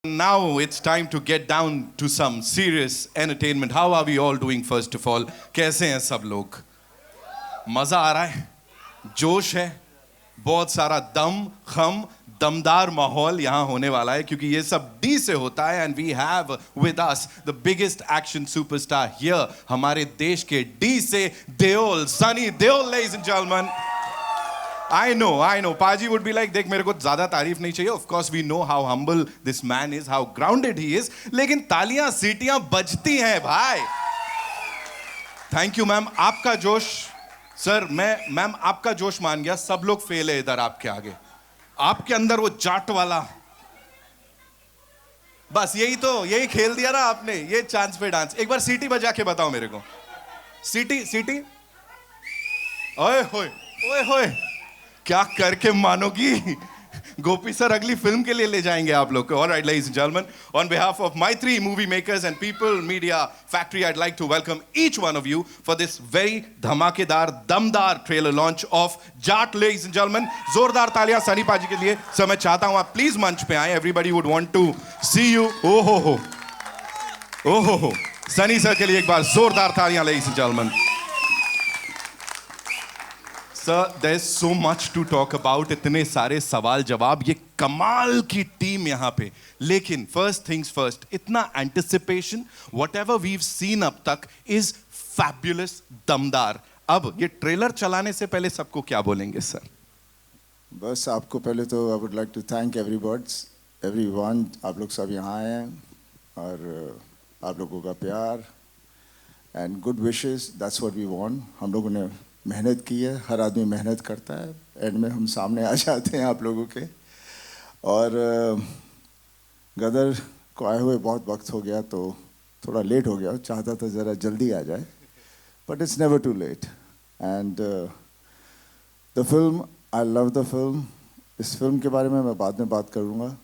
Now it's time to get down to some serious entertainment. How are we all doing first of all? कैसे हैं सब लोग? मजा आ रहा है? जोश है? बहुत सारा खम दमदार माहौल यहाँ होने वाला है क्योंकि ये सब डी से होता है and we have with us the biggest action superstar here हमारे देश के डी से Deol Sunny Deol ladies and gentlemen. I know. Paji would be like, देख मेरे को ज़्यादा तारीफ नहीं चाहिए. Of course, we know how humble this man is, how grounded he is. लेकिन तालियां सीटियां बजती हैं भाई. Thank you ma'am. आपका जोश, सर मैम आपका जोश मान गया. सब लोग फेल है इधर आपके आगे. आपके अंदर वो जाट वाला. बस यही खेल दिया ना आपने. ये चांस पे डांस. एक बार सीटी बजा के बताओ मेरे को. सीटी. ओए होए. क्या करके मानोगी गोपी सर अगली फिल्म के लिए ले जाएंगे आप लोग को. All right, ladies and gentlemen, on behalf of my three movie makers and People Media Factory, I'd like to welcome each one of you for this very धमाकेदार दमदार trailer launch of Jaat. Ladies and gentlemen, जोरदार तालियां सनी पाजी के लिए. Sir मैं चाहता हूं आप प्लीज मंच पे आए. Everybody would want to see you. ओहो हो सनी सर के लिए एक बार जोरदार तालियां. Ladies and gentlemen, sir there's so much to talk about. इतने सारे सवाल जवाब. ये कमाल की टीम यहाँ पे. लेकिन first things first, इतना anticipation, whatever we've seen अब तक is fabulous, दमदार. अब ये ट्रेलर चलाने से पहले सबको क्या बोलेंगे सर? बस आपको पहले तो I would like to thank everyone. आप लोग सब यहाँ आए हैं और आप लोगों का प्यार and good wishes, that's what we want. हम लोगों ने मेहनत की है. हर आदमी मेहनत करता है. एंड में हम सामने आ जाते हैं आप लोगों के. और गदर को आए हुए बहुत वक्त हो गया तो थोड़ा लेट हो गया. चाहता था ज़रा जल्दी आ जाए. But it's never too late. And the film, I love the film. इस फिल्म के बारे में मैं बाद में बात करूँगा.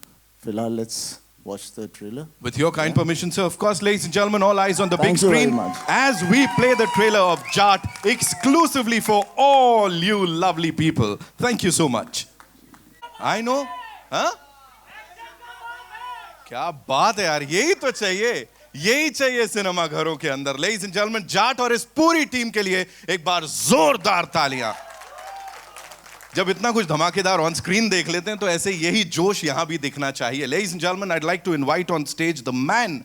फिलहाल let's watch the trailer. With your kind permission, sir, of course, ladies and gentlemen, all eyes on the Thank big you very screen much. as we play the trailer of Jaat exclusively for all you lovely people. Thank you so much. I know, huh? क्या बात है यार. यही चाहिए cinema घरों के अंदर. Ladies and gentlemen, Jat और इस पूरी टीम के लिए एक बार जोरदार तालियां. जब इतना कुछ धमाकेदार ऑन स्क्रीन देख लेते हैं तो ऐसे यही जोश यहां भी दिखना चाहिए. Ladies and gentlemen, I'd like to invite on stage the man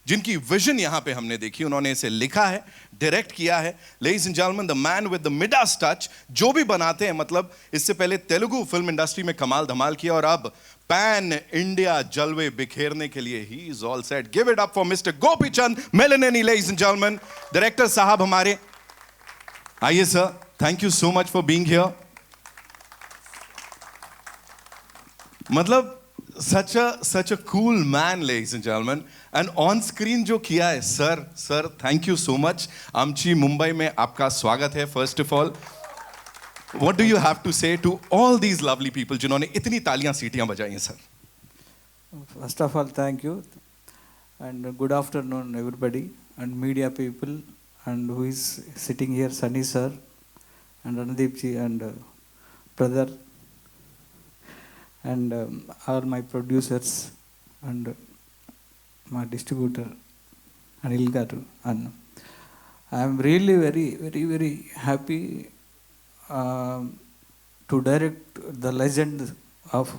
जिनकी विजन यहां पे हमने देखी. उन्होंने इसे लिखा है, डायरेक्ट किया है. Ladies and gentlemen, the man with the Midas touch. जो भी बनाते हैं, मतलब इससे पहले तेलुगु फिल्म इंडस्ट्री में कमाल धमाल किया और अब पैन इंडिया जलवे बिखेरने के लिए he is all set. Give it up for Mr. Gopi Chand Melaneni, ladies and gentlemen. Director साहब हमारे आइए sir. Thank you so much for being here. मतलब such a cool man, ladies and gentlemen, and on screen जो किया है sir thank you so much. आमची मुंबई में आपका स्वागत है. First of all, what do you have to say to all these lovely people जिन्होंने इतनी तालियां सीटियां बजाई हैं sir? First of all, thank you and good afternoon everybody and media people and who is sitting here, Sunny sir and Randeep ji and brother and all my producers and my distributor Anil Garu. And I am really very happy to direct the legend of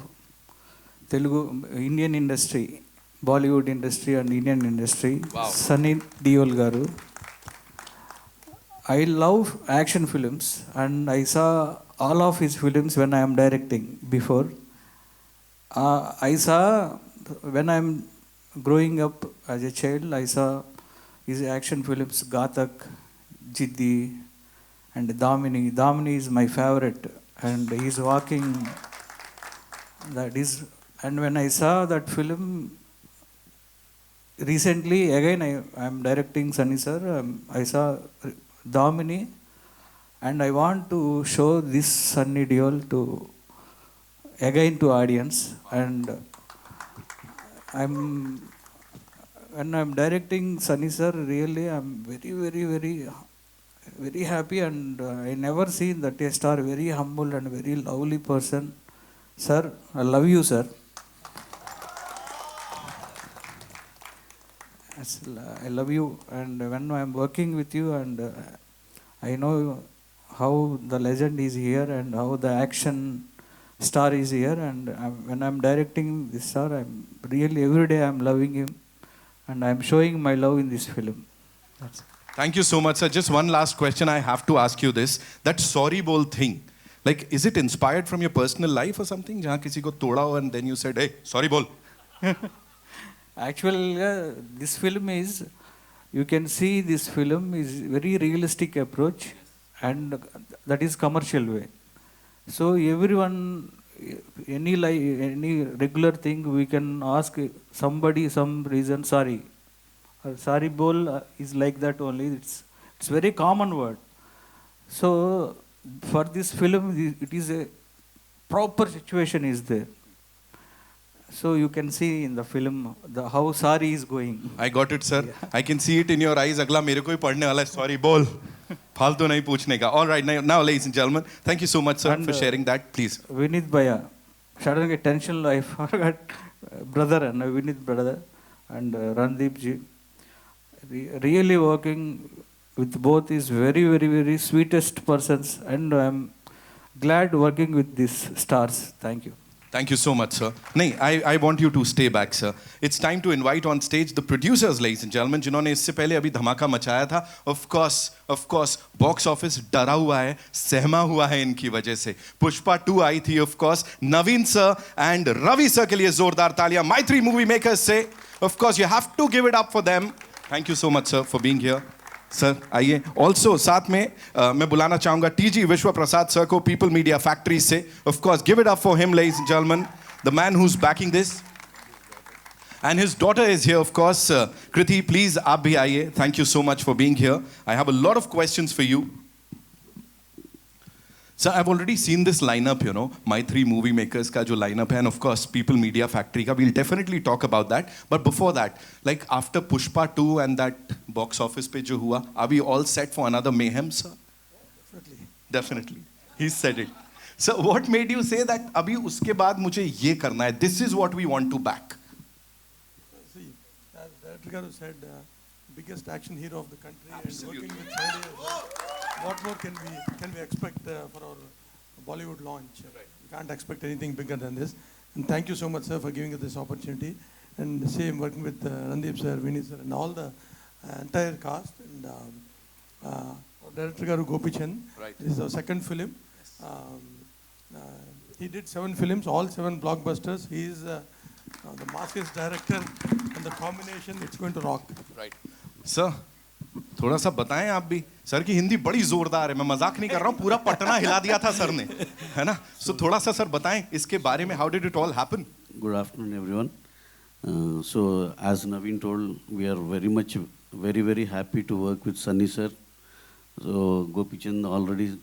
Telugu Indian industry, Bollywood industry and Indian industry, Wow. Sunny Deol Garu. I love action films and I saw all of his films when I am directing before. I saw when I am growing up as a child, I saw his action films Ghatak, Jiddi and Damini. Damini is my favorite and he is walking, that is. And when I saw that film recently, again I am directing Sunny sir, I saw Damini and I want to show this Sunny Deol to again to audience. And when I'm directing Sunny sir, really I'm very happy and I never seen that a star very humble and very lovely person. Sir, I love you sir. I love you, and when I'm working with you, and I know how the legend is here and how the action star is here, and when I'm directing this star, I'm really every day I'm loving him, and I'm showing my love in this film. That's it. Thank you so much, sir. Just one last question. I have to ask you this. That sorry bol thing, like, is it inspired from your personal life or something? जहाँ किसी को तोड़ा हो and then you said, hey, sorry bol. Actually, this film is, you can see this film is very realistic approach, and that is commercial way. So everyone, any regular thing, we can ask somebody some reason, sorry. Sorry bol is like that only. It's very common word. So for this film, it is a proper situation is there. So you can see in the film how sorry is going. I got it, sir. I can see it in your eyes. अगला मेरे को ही पढ़ने वाला है. Sorry bol. फालतू नहीं पूछने का. All right, now, ladies and gentlemen, thank you so much, sir, for sharing that. Please. Vinith Bhaiya, suddenly tension I forgot brother and Vinith brother and Randeep ji. Really working with both is very, very, very sweetest persons, and I'm glad working with these stars. Thank you. Thank you so much, sir. नहीं, I want you to stay back, sir. It's time to invite on stage the producers, ladies and gentlemen, जिन्होंने इससे पहले अभी धमाका मचाया था. Of course, box office डरा हुआ है, सहमा हुआ है इनकी वजह से. पुष्पा 2 आई थी, of course. Naveen sir and Ravi sir के लिए जोरदार तालियां. Maitri movie makers से, of course, you have to give it up for them. Thank you so much, sir, for being here. Sir आइए. ऑल्सो साथ में मैं बुलाना चाहूंगा टीजी विश्व प्रसाद सर को पीपल मीडिया फैक्ट्री से. Of course give it up for him, ladies and gentleman, the man who is banking this, and his daughter is here, of course. Kriti, please आप भी आइए. Thank you so much for being here. I have a lot of questions for you. Sir, I've already seen this lineup, Maitri movie makers ka jo lineup hai, and of course People Media Factory ka. We'll definitely talk about that. But before that, like after Pushpa 2 and that box office pe jo hua, are we all set for another mayhem, sir? Definitely. He said it. So what made you say that abhi uske baad mujhe ye karna hai, this is what we want to back? See, as Director Garu said, biggest action hero of the country. Absolutely. And working with Saudi, what more can we expect for our Bollywood launch? Right. We can't expect anything bigger than this. And thank you so much, sir, for giving us this opportunity. And the same working with Randeep sir, Vinith sir, and all the entire cast. And Director Garu Gopichand. Right. This is our second film. He did 7 films, all 7 blockbusters. He is the maskest director, and the combination, it's going to rock. Right. Sir, थोड़ा सा बताएं आप भी. Sir की हिंदी बड़ी जोरदार है, मैं मजाक नहीं कर रहा हूँ, पूरा पटना हिला दिया था सर ने, है ना? सो थोड़ा सा सर बताएं इसके बारे में. How did it all happen? Good afternoon, everyone. So, as Naveen told, we are very, very happy to work with Sunny sir. So, Gopichand already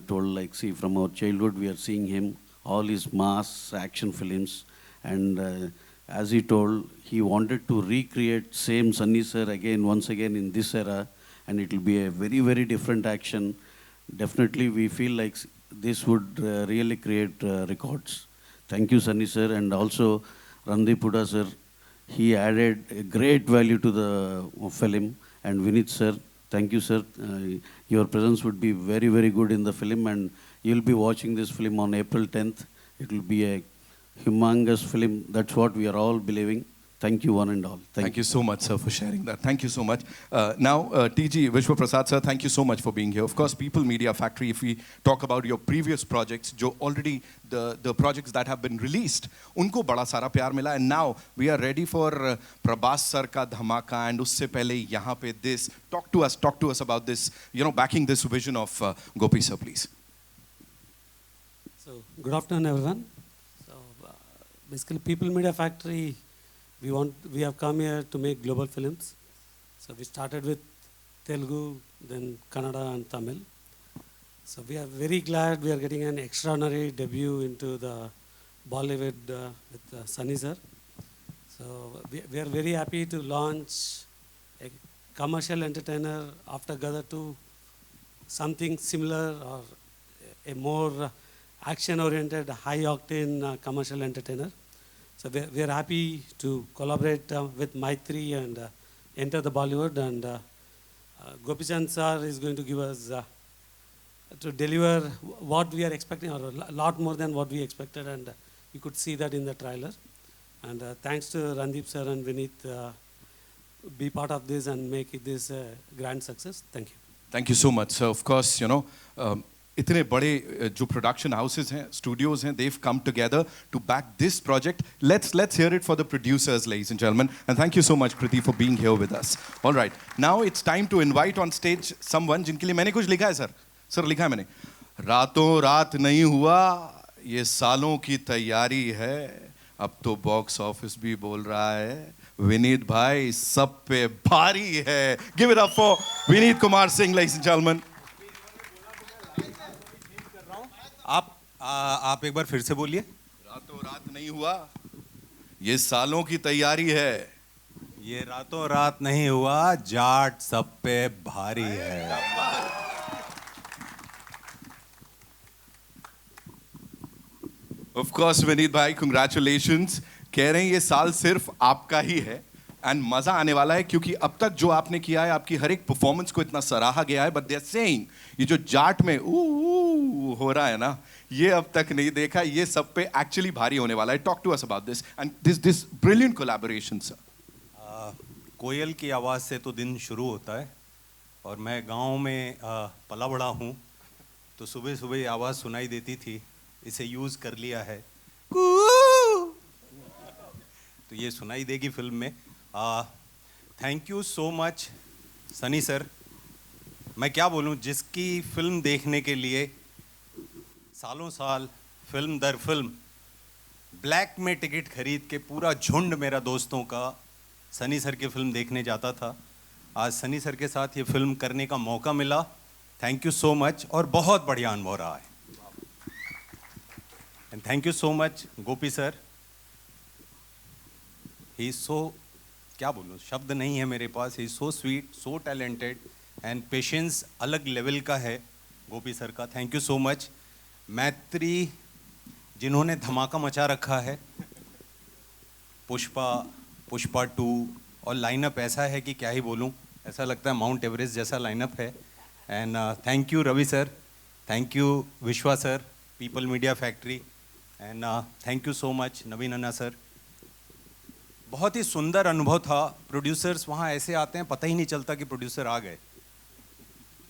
told, like, see, from our childhood, we are seeing him, all his mass action films. And as he told, he wanted to recreate same Sunny sir once again in this era. And it will be a very, very different action. Definitely, we feel like this would really create records. Thank you, Sunny sir, and also Randeep Huda sir. He added a great value to the film. And Vinith sir, thank you, sir. Your presence would be very, very good in the film, and you'll be watching this film on April 10th. It will be a humongous film. That's what we are all believing. Thank you, one and all. Thank you so much, sir, for sharing that. Thank you so much. Now, TG Vishwa Prasad, sir, thank you so much for being here. Of course, People Media Factory, if we talk about your previous projects, jo already the projects that have been released, unko bada sara pyar mila, and now we are ready for Prabhas sir ka dhamaka, and usse pehle yahan pe this. Talk to us about this, backing this vision of Gopi sir, please. So, good afternoon, everyone. So, basically, People Media Factory, we have come here to make global films. So we started with Telugu, then Kannada and Tamil. So we are very glad we are getting an extraordinary debut into the Bollywood with Sunny sir. So we are very happy to launch a commercial entertainer after Gadar 2, something similar or a more action-oriented, high-octane commercial entertainer. So we are happy to collaborate with Maitri and enter the Bollywood, and Gopichand sir is going to give us to deliver what we are expecting, or a lot more than what we expected, and you could see that in the trailer. And thanks to Randeep sir and Vineet, be part of this and make it this grand success. Thank you. Thank you so much, sir. Of course, you know, इतने बड़े जो production houses हैं, studios हैं, they've come together to back this project. Let's hear it for the producers, ladies and gentlemen. And thank you so much, Kriti, for being here with us. All right, now it's time to invite on stage someone जिनके लिए मैंने कुछ लिखा है, sir. Sir लिखा है मैंने. रातों रात नहीं हुआ, ये सालों की तैयारी है. अब तो बॉक्स ऑफिस भी बोल रहा है. विनीत भाई सब पे भारी है. Give it up for Vineet Kumar Singh, ladies and gentlemen. आप एक बार फिर से बोलिए. रातों रात नहीं हुआ, ये सालों की तैयारी है. ये रातों रात नहीं हुआ, जाट सब पे भारी है. Of course, विनीत भाई, congratulations. कह रहे हैं ये साल सिर्फ आपका ही है एंड मजा आने वाला है, क्योंकि अब तक जो आपने किया है, आपकी हर एक परफॉर्मेंस को इतना सराहा गया है. बट दे आर सेइंग ये जो जाट में हो रहा है ना, ये अब तक नहीं देखा. ये सब पे एक्चुअली भारी होने वाला है. Talk to us about this and this brilliant collaboration, sir. कोयल की आवाज़ से तो दिन शुरू होता है, और मैं गांव में पला बड़ा हूँ, तो सुबह सुबह ये आवाज़ सुनाई देती थी. इसे यूज़ कर लिया है, तो ये सुनाई देगी फिल्म में. Thank you so much Sunny sir. मैं क्या बोलूं, जिसकी फिल्म देखने के लिए सालों साल फिल्म दर फिल्म ब्लैक में टिकट खरीद के पूरा झुंड मेरा दोस्तों का सनी सर की फिल्म देखने जाता था, आज सनी सर के साथ ये फिल्म करने का मौका मिला. थैंक यू सो मच, और बहुत बढ़िया अनुभव रहा है. And thank you so much Gopi sir. He so, क्या बोलूँ, शब्द नहीं है मेरे पास. He so sweet, so talented, and patience अलग लेवल का है गोपी सर का. Thank you so much. Maitri, जिन्होंने धमाका मचा रखा है, पुष्पा 2, और लाइनअप ऐसा है कि क्या ही बोलूँ, ऐसा लगता है माउंट एवरेस्ट जैसा लाइनअप है. And thank you Ravi sir, thank you Vishwa sir, people media factory, and thank you so much Naveen anna sir. बहुत ही सुंदर अनुभव था. प्रोड्यूसर्स वहाँ ऐसे आते हैं, पता ही नहीं चलता कि प्रोड्यूसर आ गए,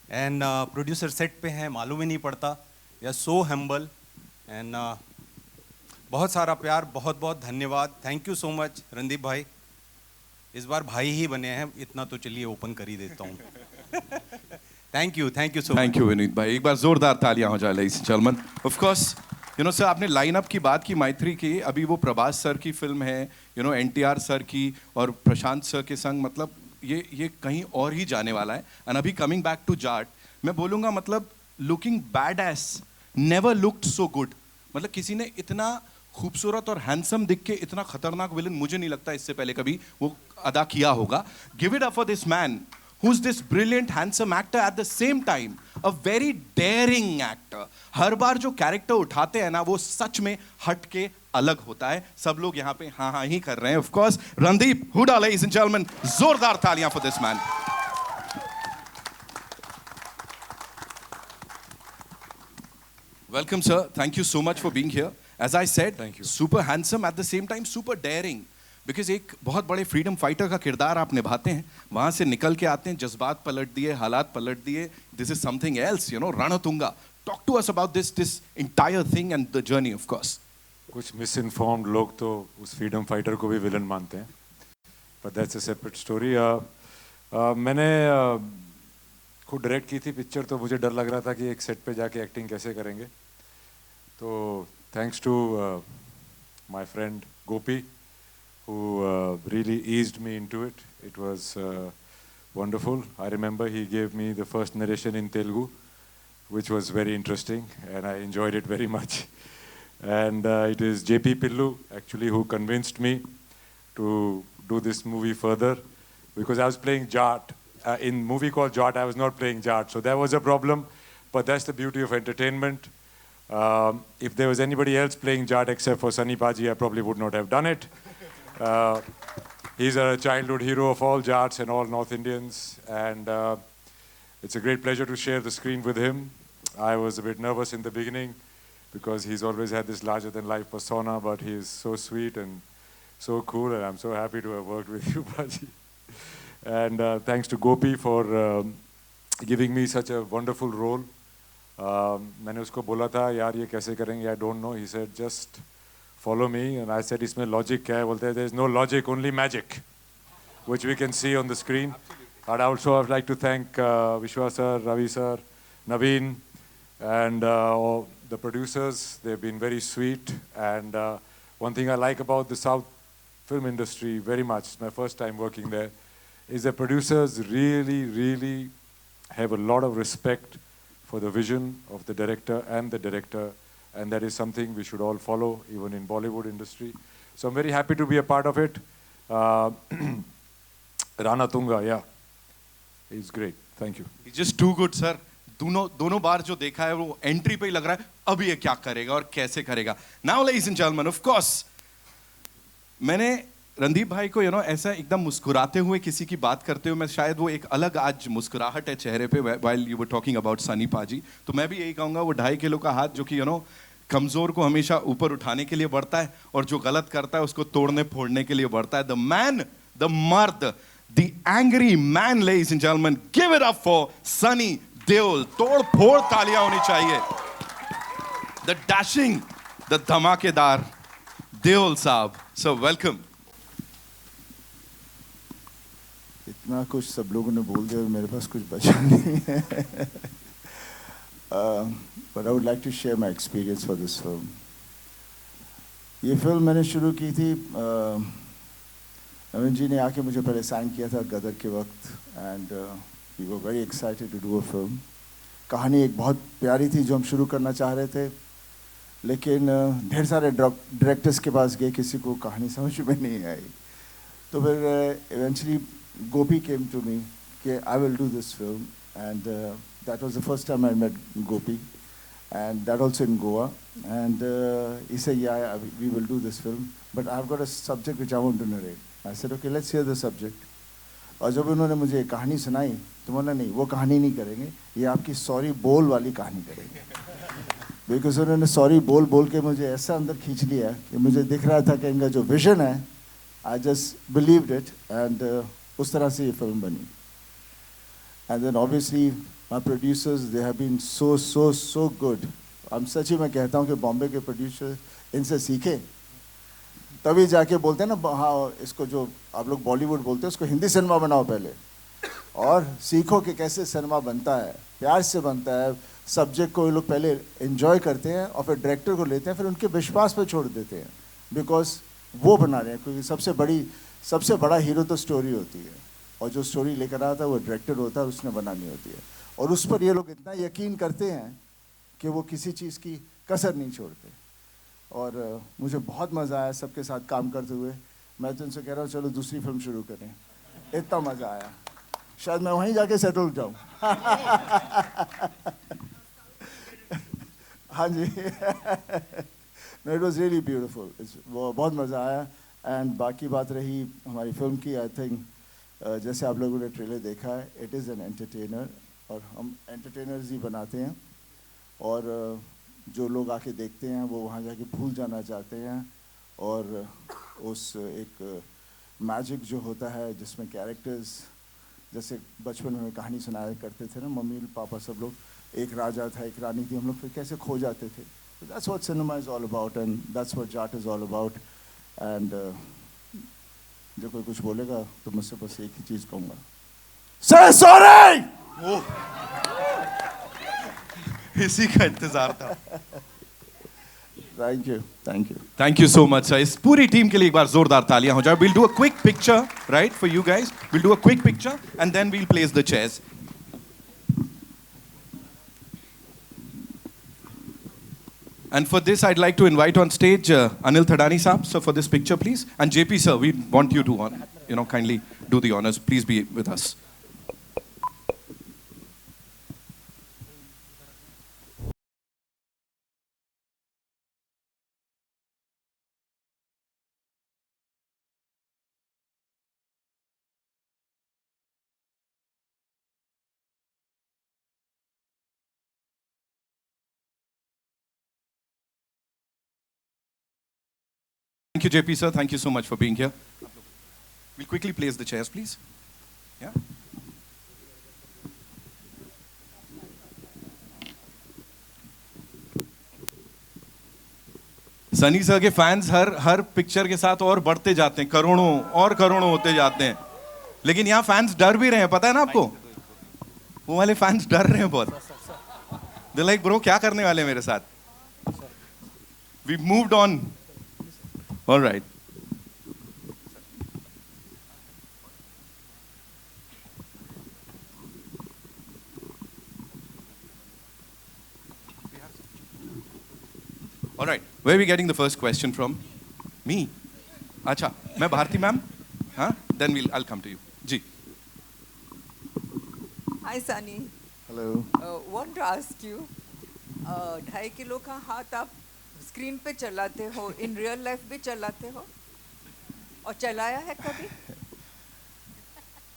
एंड प्रोड्यूसर सेट पे हैं, मालूम ही नहीं पड़ता. या सो हम्बल, एंड बहुत सारा प्यार, बहुत बहुत धन्यवाद. Thank you so much Randeep भाई. इस बार भाई ही बने हैं, इतना तो चलिए ओपन कर ही देता हूँ. Thank you so much. Thank you Vineet भाई. एक बार जोरदार तालियां हो जाए, ladies and gentleman. Of course, you know sir, आपने लाइनअप की बात की मैत्री की. अभी वो प्रभास सर की फिल्म है, यू नो एनटीआर सर की और प्रशांत सर के संग, मतलब ये कहीं और ही जाने वाला है. एंड अभी कमिंग बैक टू जाट, मैं बोलूँगा मतलब looking bad S never looked so good. मतलब किसी ने इतना खूबसूरत और हैंडसम दिख के इतना खतरनाक विलन मुझे नहीं लगता इससे पहले कभी वो अदा किया होगा. Give it up for this man who's this brilliant handsome actor, at the same time a very daring actor. हर बार जो कैरेक्टर उठाते हैं ना, वो सच में हट के अलग होता है. सब लोग यहाँ पे हाँ हाँ ही कर रहे हैं. Of course Randeep Hooda, ladies and gentlemen, जोरदार तालियां for this man. Welcome sir, thank you so much for being here. As I said, Thank you. super handsome, at the same time super daring. Because एक बहुत बड़े freedom fighter का किरदार आप निभाते हैं, वहाँ से निकल के आते हैं, जज्बात पलट दिए, हालात पलट दिए. This is something else, you know, Ranatunga. Talk to us about this entire thing and the journey. Of course कुछ मिसइन्फॉर्म्ड लोग तो उस फ्रीडम फाइटर को भी विलन मानते हैं, but that's a separate story. मैंने खुद डायरेक्ट की थी पिक्चर, तो मुझे डर लग रहा था कि एक सेट पे जाके एक्टिंग कैसे करेंगे. तो thanks to my friend Gopi, who really eased me into it. It was wonderful. I remember he gave me the first narration in Telugu, which was very interesting, and I enjoyed it very much. And it is JP Pillu actually who convinced me to do this movie further, because I was playing Jat. In movie called Jat, I was not playing Jat, so that was a problem, but that's the beauty of entertainment. If there was anybody else playing Jat except for Sunny Baji, I probably would not have done it. He's a childhood hero of all Jats and all North Indians, and it's a great pleasure to share the screen with him. I was a bit nervous in the beginning because he's always had this larger-than-life persona, but he is so sweet and so cool, and I'm so happy to have worked with you, Baji. And thanks to Gopi for giving me such a wonderful role. मैंने उसको बोला था यार ये कैसे करेंगे, I don't know. He said just follow me, and I said इसमें logic क्या है? बोलते हैं there is no logic, only magic, which we can see on the screen. And also I would like to thank Vishwa sir, Ravi sir, Naveen, and all the producers. They've been very sweet. And one thing I like about the South film industry very much, it's my first time working there, is the producers really have a lot of respect for the vision of the director, and that is something we should all follow, even in Bollywood industry. So I'm very happy to be a part of it. Rana Tunga, yeah, he's great. Thank you. He's just too good, sir. दोनों बार जो देखा है वो entry पे ही लग रहा है अब ये क्या करेगा और कैसे करेगा. Now, ladies and gentlemen, of course, मैंने रणदीप भाई को ऐसा एकदम मुस्कुराते हुए किसी की बात करते हुए मैं शायद वो एक अलग आज मुस्कुराहट है चेहरे पे while you were talking about Sunny पाजी. तो मैं भी यही कहूँगा वो 2.5 किलो का हाथ जो कि कमजोर को हमेशा ऊपर उठाने के लिए बढ़ता है और जो गलत करता है उसको तोड़ने फोड़ने के लिए बढ़ता है. द मैन, द मर्द, the angry man, ladies and gentlemen, give it up for Sunny Deol. तोड़ फोड़ तालियां होनी चाहिए. द डैशिंग, द धमाकेदार देओल साहब. So welcome. इतना कुछ सब लोगों ने बोल दिया और मेरे पास कुछ बचा नहीं है. But I would like to share my experience for this film. ये फिल्म मैंने शुरू की थी, नवीन जी ने आके मुझे पहले साइन किया था गदर के वक्त, and we were very excited to do a film. कहानी एक बहुत प्यारी थी जो हम शुरू करना चाह रहे थे, लेकिन ढेर सारे डायरेक्टर्स के पास गए, किसी को कहानी समझ में नहीं आई. तो फिर eventually Gopi came to me कि I will do this film, and that was the first time I met Gopi, and that also in Goa. And he said, yeah, we will do this film, but I've got a subject which I want to narrate. I said, okay, let's hear the subject. और जब उन्होंने मुझे कहानी सुनाई तो बोला नहीं, वो कहानी नहीं करेंगे, ये आपकी सॉरी बोल वाली कहानी करेंगे. बिकॉज उन्होंने सॉरी बोल बोल के मुझे ऐसा अंदर खींच लिया कि मुझे दिख रहा था कि इनका जो विजन है, I just believed it, and उस तरह से ये फिल्म बनी. And then obviously my producers, they have been so good. हम सच ही मैं कहता हूँ कि बॉम्बे के प्रोड्यूसर इनसे सीखे, तभी जाके बोलते हैं ना, हाँ इसको जो आप लोग बॉलीवुड बोलते हैं उसको हिंदी सिनेमा बनाओ पहले, और सीखो कि कैसे सिनेमा बनता है, प्यार से बनता है. सब्जेक्ट को ये लोग पहले एंजॉय करते हैं और फिर डायरेक्टर को लेते हैं, फिर उनके विश्वास पे छोड़ देते हैं, बिकॉज वो बना रहे हैं. क्योंकि सबसे बड़ा हीरो तो स्टोरी होती है, और जो स्टोरी लेकर आता है वो डायरेक्टर होता है, उसने बनानी होती है. और उस पर ये लोग इतना यकीन करते हैं कि वो किसी चीज़ की कसर नहीं छोड़ते. और मुझे बहुत मज़ा आया सबके साथ काम करते हुए. मैं तो उनसे कह रहा हूँ चलो दूसरी फिल्म शुरू करें, इतना मज़ा आया. शायद मैं वहीं जाके सेटल जाऊँ. हाँ जी. No, it was really beautiful. वो बहुत मज़ा आया. एंड बाकी बात रही हमारी फिल्म की, आई थिंक जैसे आप लोगों ने ट्रेलर देखा है, इट इज़ एन एंटरटेनर, और हम एंटरटेनर्स ही बनाते हैं. और जो लोग आके देखते हैं वो वहाँ जाके भूल जाना चाहते हैं, और उस एक मैजिक जो होता है जिसमें कैरेक्टर्स, जैसे बचपन में कहानी सुनाया करते थे ना मम्मी पापा सब लोग, एक राजा था एक रानी थी, हम लोग फिर कैसे खो जाते थे. That's what cinema is all about, and that's what Jat is all about. And जो कोई कुछ बोलेगा तो मुझसे बस एक ही चीज़ कहूँगा, से सॉरी. इसी का इंतजार था. Thank you, thank you. Thank you so much, sir. इस पूरी टीम के लिए एक बार जोरदार तालियां हो जाए. We'll do a quick picture, right, for you guys. We'll do a quick picture and then we'll place the chairs. And for this, I'd like to invite on stage Anil Thadani sir. So for this picture, please, and JP sir, we want you to, kindly do the honors. Please be with us. Thank you, JP sir. Thank you so much for being here. We'll quickly place the chairs, please. Yeah. Sunny sir के fans हर picture के साथ और बढ़ते जाते हैं, करोड़ों और करोड़ों होते जाते हैं, लेकिन यहाँ फैंस डर भी रहे हैं, पता है ना आपको? वो वाले फैंस डर रहे हैं बहुत. They're like, bro, क्या करने वाले हैं मेरे साथ? We've moved on. All right. All right. Where are we getting the first question from? Me. Acha. मैं भारती मैम. हाँ? Then I'll come to you. जी. Hi Sunny. Hello. Want to ask you, 2.5 kilo का हाथ आप screen पे चलाते हो, in real life भी चलाते हो और चलाया है कभी?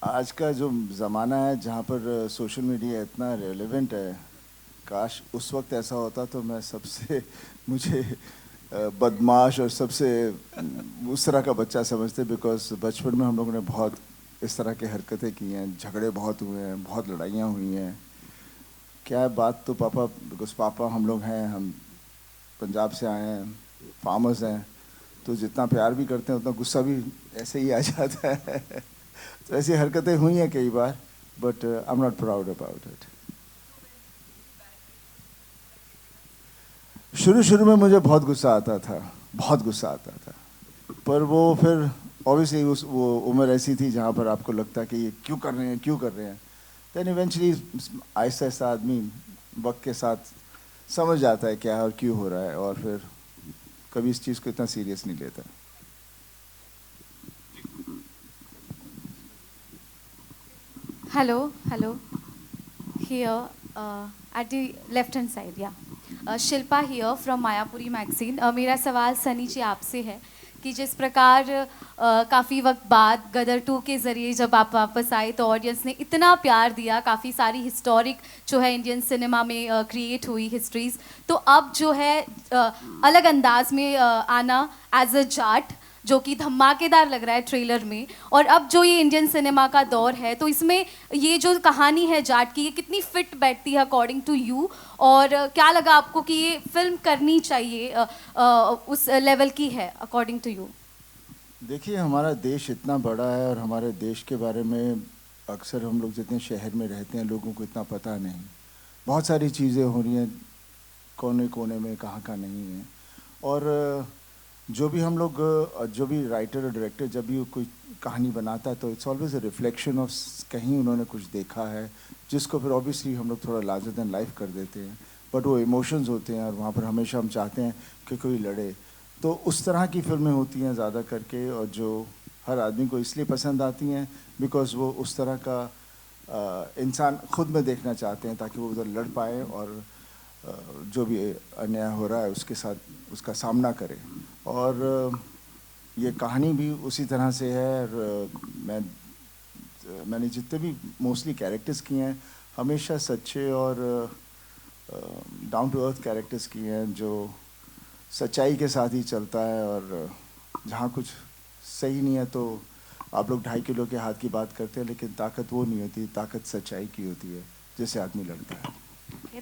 आज का जो ज़माना है जहाँ पर सोशल मीडिया इतना रेलेवेंट है, काश उस वक्त ऐसा होता तो मैं सबसे मुझे बदमाश और सबसे उस तरह का बच्चा समझते, बिकॉज बचपन में हम लोगों ने बहुत इस तरह की हरकतें की हैं, झगड़े बहुत हुए हैं, बहुत लड़ाइयाँ हुई हैं. क्या है बात तो पापा, बिकॉज पापा हम लोग हैं, हम पंजाब से आए हैं, फार्मर्स हैं, तो जितना प्यार भी करते हैं उतना गुस्सा भी ऐसे ही आ जाता है. तो ऐसी हरकतें हुई हैं कई बार, but I am not proud about it. शुरू में मुझे बहुत गुस्सा आता था, बहुत गुस्सा आता था, पर वो फिर ऑब्वियसली वो उम्र ऐसी थी जहाँ पर आपको लगता है कि ये क्यों कर रहे हैं. देन इवेंचुअली आहिस्ता आहिस्ता आदमी वक्त के साथ समझ जाता है क्या है और क्यों हो रहा है, और फिर कभी इस चीज़ को इतना सीरियस नहीं लेता. Hello. Here, at the left hand side, yeah. Shilpa here from Mayapuri magazine. मेरा सवाल सनी जी आपसे है कि जिस प्रकार काफ़ी वक्त बाद गदर 2 के ज़रिए जब आप वापस आए तो ऑडियंस ने इतना प्यार दिया, काफ़ी सारी हिस्टोरिक जो है इंडियन सिनेमा में क्रिएट हुई हिस्ट्रीज़, तो अब जो है अलग अंदाज में आना एज अ जाट जो कि धमाकेदार लग रहा है ट्रेलर में, और अब जो ये इंडियन सिनेमा का दौर है तो इसमें ये जो कहानी है जाट की, ये कितनी फिट बैठती है अकॉर्डिंग टू यू, और क्या लगा आपको कि ये फिल्म करनी चाहिए उस लेवल की है अकॉर्डिंग टू यू? देखिए, हमारा देश इतना बड़ा है और हमारे देश के बारे में अक्सर हम लोग जितने शहर में रहते हैं लोगों को इतना पता नहीं. बहुत सारी चीज़ें हो रही हैं कोने कोने में, कहाँ नहीं है. और जो भी हम लोग, जो भी राइटर और डायरेक्टर जब भी कोई कहानी बनाता है तो it's always a reflection of कहीं उन्होंने कुछ देखा है जिसको फिर ऑब्वियसली हम लोग थोड़ा लार्जर देन लाइफ कर देते हैं, बट वो इमोशंस होते हैं और वहाँ पर हमेशा हम चाहते हैं कि कोई लड़े. तो उस तरह की फिल्में होती हैं ज़्यादा करके, और जो हर आदमी को इसलिए पसंद आती हैं बिकॉज वो उस तरह का इंसान खुद में देखना चाहते हैं ताकि वो उधर लड़ पाए और जो भी अन्याय हो रहा है उसके साथ उसका सामना करें. और ये कहानी भी उसी तरह से है. और मैंने जितने भी मोस्टली कैरेक्टर्स किए हैं हमेशा सच्चे और डाउन टू अर्थ कैरेक्टर्स किए हैं, जो सच्चाई के साथ ही चलता है. और जहाँ कुछ सही नहीं है तो आप लोग 2.5 किलो के हाथ की बात करते हैं, लेकिन ताकत वो नहीं होती, ताकत सच्चाई की होती है जिससे आदमी लड़ता है.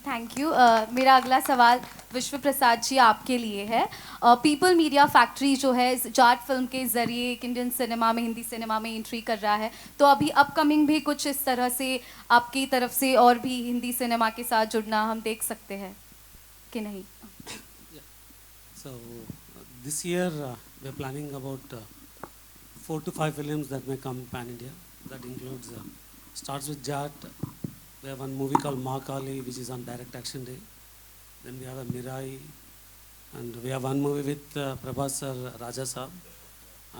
Thank you. मेरा अगला सवाल विश्व प्रसाद जी आपके लिए है. पीपल मीडिया फैक्ट्री जो है इस जाट फिल्म के ज़रिए एक इंडियन सिनेमा में, हिंदी सिनेमा में एंट्री कर रहा है, तो अभी अपकमिंग भी कुछ इस तरह से आपकी तरफ से और भी हिंदी सिनेमा के साथ जुड़ना हम देख सकते हैं कि नहीं? So this year we are planning about 4 to 5 films that may come pan India. That includes starts with Jat. We have one movie called Ma Kali, which is on Direct Action Day. Then we have a Mirai, and we have one movie with Prabhas sir, Raja Saab,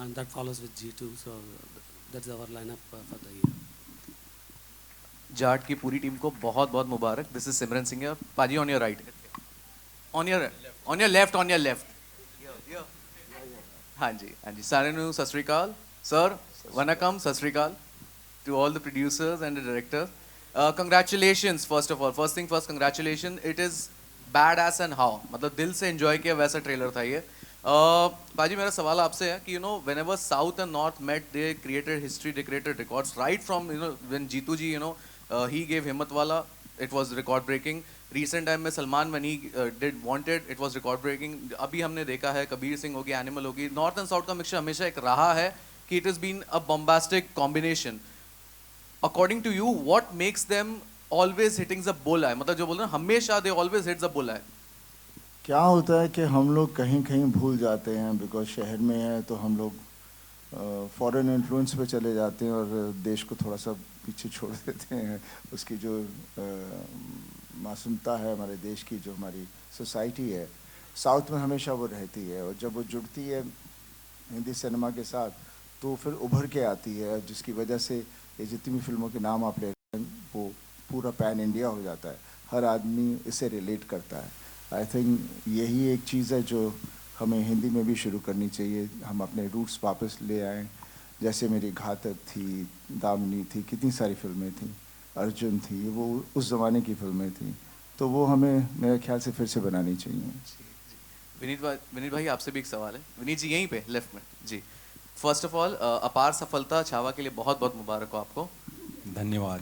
and that follows with G2. So that's our lineup for the year. Jat की पूरी team को बहुत बहुत मुबारक. This is सिमरन सिंह. पाजी on your right, on your left. हाँ जी सारे नु सत श्री अकाल सर, वनकम, सत श्री अकाल to all the producers and the directors. Congratulations first of all. First thing first, congratulations. It is badass and how. मतलब दिल से enjoy किया वैसा ट्रेलर था ये. बाजी मेरा सवाल आपसे है कि whenever South and North met, they created history, they created records right from when Jeetu ji he gave Himmatwala, it was record breaking. Recent time में Salman when he did Wanted, it was record breaking. अभी हमने देखा है कबीर सिंह होगी, animal होगी. North and south का mixture हमेशा एक रहा है कि it is been a bombastic combination. According to you what makes them always hitting the bull eye, मतलब जो बोल रहे हैं हमेशा they always hit the bull eye. क्या होता है कि हम लोग कहीं कहीं भूल जाते हैं, बिकॉज शहर में है तो हम लोग फॉरेन इन्फ्लुएंस पे चले जाते हैं और देश को थोड़ा सा पीछे छोड़ देते हैं. उसकी जो मासूमता है हमारे देश की, जो हमारी सोसाइटी है, साउथ में हमेशा वो रहती है. और जब वो जुड़ती है हिंदी सिनेमा के साथ तो फिर उभर के आती है, जिसकी वजह से ये जितनी भी फिल्मों के नाम आप ले रहे हैं वो पूरा पैन इंडिया हो जाता है. हर आदमी इससे रिलेट करता है. आई थिंक यही एक चीज़ है जो हमें हिंदी में भी शुरू करनी चाहिए. हम अपने रूट्स वापस ले आएँ. जैसे मेरी घातक थी, दामिनी थी, कितनी सारी फिल्में थी, अर्जुन थी, वो उस ज़माने की फिल्में थी, तो वो हमें मेरे ख्याल से फिर से बनानी चाहिए. विनीत भाई आपसे भी एक सवाल है. विनीत जी यहीं पे लेफ्ट में जी. फर्स्ट ऑफ ऑल अपार सफलता छावा के लिए बहुत बहुत मुबारक हो आपको. धन्यवाद.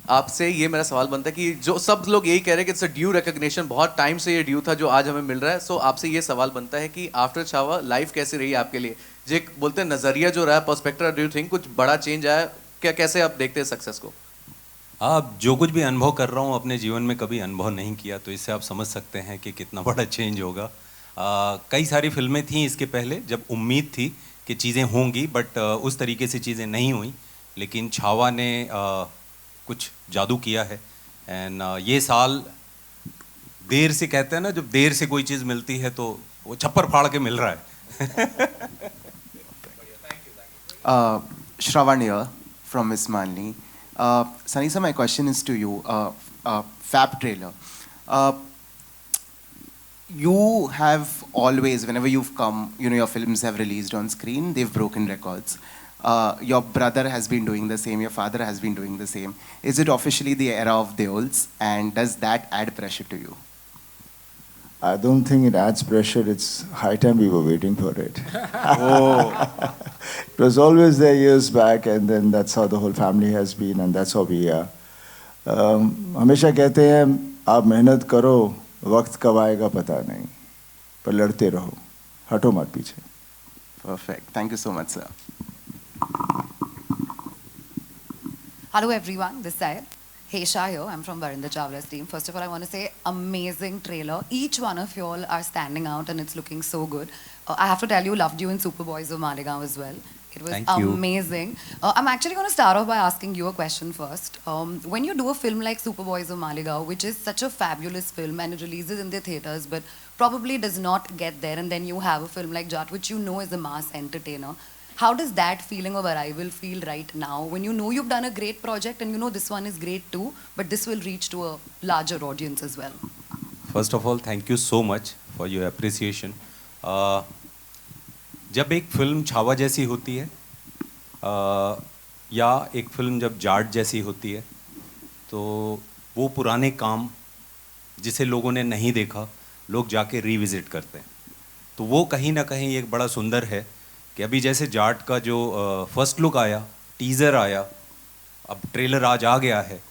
आपसे ये मेरा सवाल बनता है कि जो सब लोग यही कह रहे हैं कि इट्स अ ड्यू रिकॉग्निशन, बहुत टाइम से ये ड्यू था जो आज हमें मिल रहा है. सो आपसे ये सवाल बनता है कि आफ्टर छावा लाइफ कैसी रही आपके लिए? जो बोलते हैं नजरिया जो रहा, पर्सपेक्टिव, डू यू थिंक कुछ बड़ा चेंज आया क्या? कैसे आप देखते हैं सक्सेस को? आप जो कुछ भी अनुभव कर रहा हूँ अपने जीवन में कभी अनुभव नहीं किया, तो इससे आप समझ सकते हैं कि कितना बड़ा चेंज होगा. कई सारी फिल्में थी इसके पहले जब उम्मीद थी कि चीज़ें होंगी, बट उस तरीके से चीज़ें नहीं हुई. लेकिन छावा ने कुछ जादू किया है. एंड ये साल देर से, कहते हैं ना जब देर से कोई चीज़ मिलती है तो वो छप्पर फाड़ के मिल रहा है. Shravan here from Miss Manli. Sunny sir, my question is to you. Fab trailer. You have always, whenever you've come, your films have released on screen, they've broken records. Your brother has been doing the same, your father has been doing the same. Is it officially the era of Deols, and does that add pressure to you? I don't think it adds pressure. It's high time we were waiting for it. It was always there years back, and then that's how the whole family has been, and that's how we are. हमेशा कहते हैं आप मेहनत करो, वक्त कब आएगा पता नहीं, पर लड़ते रहो, हटो मत पीछे. Perfect. Thank you so much, sir. Hello everyone, this side. Heisha here, I'm from Varinder Chawla's team. First of all, I want to say amazing trailer. Each one of you all are standing out and it's looking so good. I have to tell you, loved you in Superboys of Malegaon as well. It was amazing. I'm actually going to start off by asking you a question first. When you do a film like Superboys of Malegaon, which is such a fabulous film and it releases in the theatres but probably does not get there, and then you have a film like Jat, which you know is a mass entertainer, how does that feeling of arrival feel right now when you know you've done a great project and you know this one is great too, but this will reach to a larger audience as well? First of all, thank you so much for your appreciation. जब एक film Chhaava जैसी होती है या एक film जब जाट जैसी होती है, तो वो पुराने काम जिसे लोगों ने नहीं देखा लोग जाके रिविजिट करते हैं. तो वो कहीं ना कहीं एक बड़ा सुंदर है कि अभी जैसे जाट का जो फर्स्ट लुक आया, टीज़र आया, अब ट्रेलर आज आ गया है,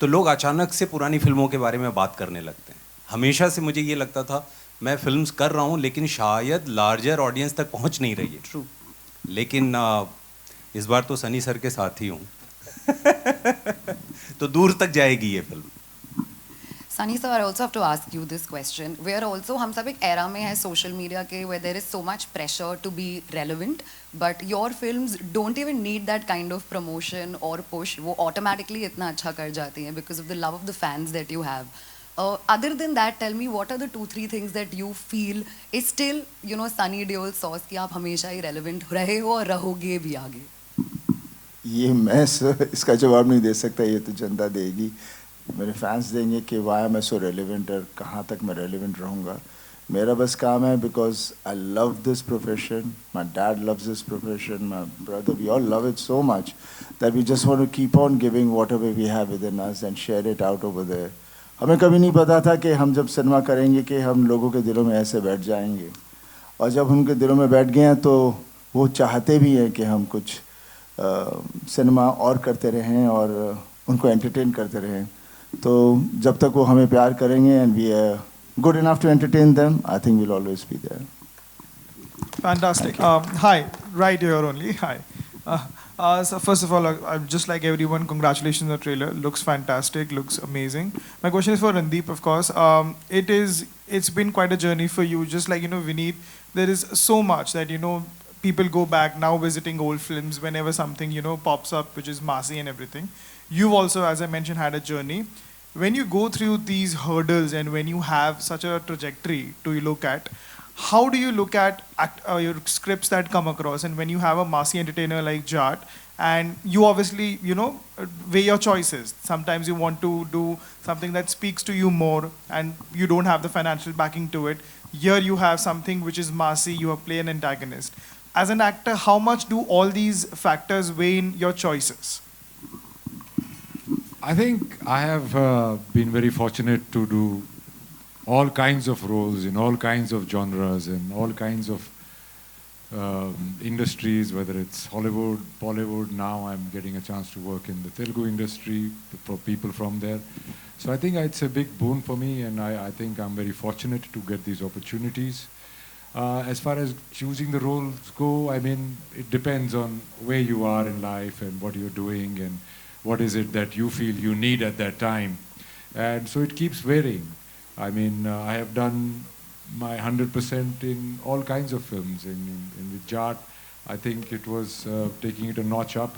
तो लोग अचानक से पुरानी फिल्मों के बारे में बात करने लगते हैं. हमेशा से मुझे ये लगता था मैं फिल्म्स कर रहा हूँ लेकिन शायद लार्जर ऑडियंस तक पहुँच नहीं रही है. ट्रू. लेकिन इस बार तो सनी सर के साथ ही हूँ तो दूर तक जाएगी ये film. Sunny sir, I also have to ask you this question. We are also, हम सब एक era में है social media के where there is so much pressure to be relevant, but your films don't even need that kind of promotion or push. वो automatically इतना अच्छा कर जाती हैं because of the love of the fans that you have. Other than that, tell me what are the 2-3 things that you feel is still, Sunny Deol sauce कि आप हमेशा ही relevant रहे हो और रहोगे भी आगे? ये मैं इसका जवाब नहीं दे सकता, ये तो जनता देगी. मेरे फैंस देंगे कि वाई एम आई सो रेलिवेंट और कहाँ तक मैं रेलिवेंट रहूँगा. मेरा बस काम है because I love this profession, my dad loves this profession, my brother, we all love it so much that we just want to keep on giving whatever we have within us and share it out over there. हमें कभी नहीं पता था कि हम जब cinema करेंगे कि हम लोगों के दिलों में ऐसे बैठ जाएंगे. और जब उनके दिलों में बैठ गए हैं तो वो चाहते भी हैं कि हम कुछ सिनेमा और करते रहें और उनको एंटरटेन करते रहें। तो जब तक वो हमें प्यार करेंगे and we are good enough to entertain them, I think will always be there. Fantastic. Hi, right here only. Hi. So first of all, I'm just like everyone, congratulations on the trailer. Looks fantastic, looks amazing. My question is for Randeep, of course. It's been quite a journey for you. Just like, Vineet, there is so much that, people go back now visiting old films whenever something, pops up, which is massy and everything. You've also, as I mentioned, had a journey. When you go through these hurdles and when you have such a trajectory to look at, how do you look at your scripts that come across, and when you have a massy entertainer like Jat, and you obviously, weigh your choices. Sometimes you want to do something that speaks to you more, and you don't have the financial backing to it. Here you have something which is massy, you play an antagonist. As an actor, how much do all these factors weigh in your choices? I think I have been very fortunate to do all kinds of roles in all kinds of genres and all kinds of industries, whether it's Hollywood, Bollywood. Now I'm getting a chance to work in the Telugu industry for people from there. So I think it's a big boon for me, and I think I'm very fortunate to get these opportunities. As far as choosing the roles go, I mean, it depends on where you are in life and what you're doing and what is it that you feel you need at that time. And so it keeps varying. I mean, I have done my 100% in all kinds of films. In with Jat, I think it was taking it a notch up,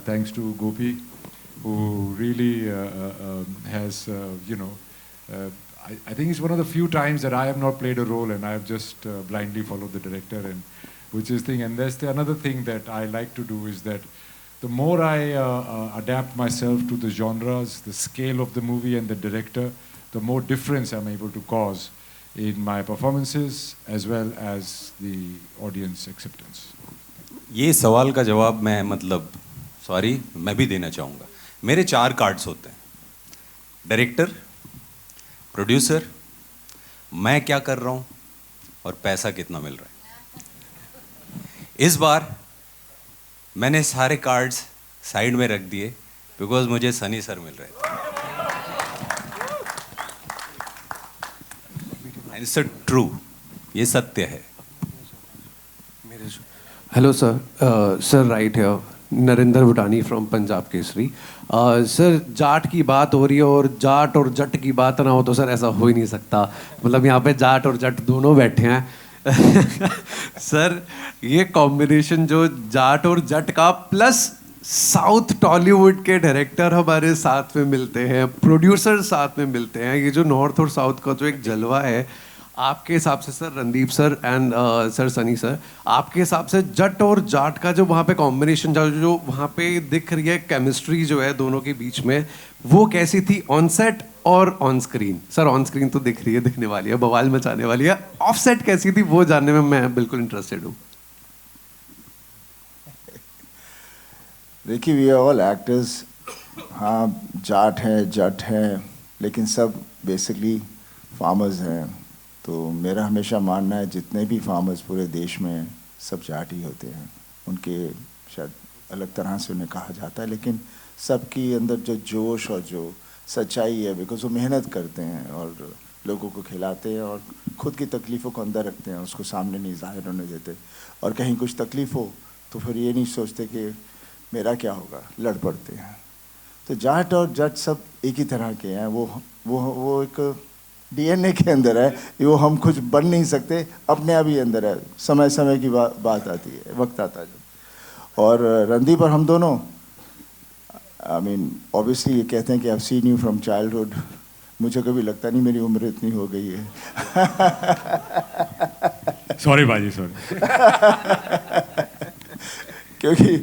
thanks to Gopi, who really has, I think it's one of the few times that I have not played a role and I have just blindly followed the director, and which is thing. And that's another thing that I like to do, is that the more I adapt myself to the genres, the scale of the movie and the director, the more difference I'm able to cause in my performances as well as the audience acceptance. ये सवाल का जवाब मैं मैं भी देना चाहूँगा। मेरे 4 कार्ड्स होते हैं: डायरेक्टर, प्रोड्यूसर, मैं क्या कर रहा हूँ और पैसा कितना मिल रहा है। इस बार मैंने सारे कार्ड्स साइड में रख दिए बिकॉज मुझे सनी सर मिल रहे थे। इट्स ट्रू, ये सत्य है। हेलो सर, सर राइट है, नरेंद्र भूटानी फ्रॉम पंजाब केसरी। सर जाट की बात हो रही है और जाट और जट की बात ना हो तो सर ऐसा हो ही नहीं सकता। मतलब यहाँ पे जाट और जट दोनों बैठे हैं। सर ये कॉम्बिनेशन जो जाट और जट का, प्लस साउथ टॉलीवुड के डायरेक्टर हमारे साथ में मिलते हैं, प्रोड्यूसर साथ में मिलते हैं, ये जो नॉर्थ और साउथ का जो एक जलवा है, आपके हिसाब से sir, Randeep sir and sir Sunny sir, आपके हिसाब से जट और जाट का जो वहाँ पे कॉम्बिनेशन जो वहाँ पे दिख रही है, केमिस्ट्री जो है दोनों के बीच में, वो कैसी थी ऑन सेट और on screen? Sir on screen तो दिख रही है, दिखने वाली है, बवाल मचाने वाली है। ऑफ सेट कैसी थी वो जानने में मैं बिल्कुल इंटरेस्टेड हूँ। देखिए, वी आर ऑल एक्टर्स। हाँ, जाट हैं, जट हैं, लेकिन सब बेसिकली फार्मर्स हैं। तो मेरा हमेशा मानना है जितने भी फार्मर्स पूरे देश में हैं, सब जाट ही होते हैं। उनके शायद अलग तरह से उन्हें कहा जाता है, लेकिन सबकी अंदर जो जोश और जो सच्चाई है, बिकॉज वो मेहनत करते हैं और लोगों को खिलाते हैं और ख़ुद की तकलीफ़ों को अंदर रखते हैं, उसको सामने नहीं जाहिर होने देते। और कहीं कुछ तकलीफ़ हो तो फिर ये नहीं सोचते कि मेरा क्या होगा, लड़ पड़ते हैं। तो जाट और जट सब एक ही तरह के हैं। वो एक डीएनए के अंदर है, वो हम कुछ बन नहीं सकते, अपने आप ही अंदर है। समय समय की बात आती है, वक्त आता है जब। और रणदीप और हम दोनों, आई मीन ऑब्वियसली ये कहते हैं कि I have seen you from childhood. मुझे कभी लगता नहीं मेरी उम्र इतनी हो गई है। सॉरी बाजी, सॉरी। क्योंकि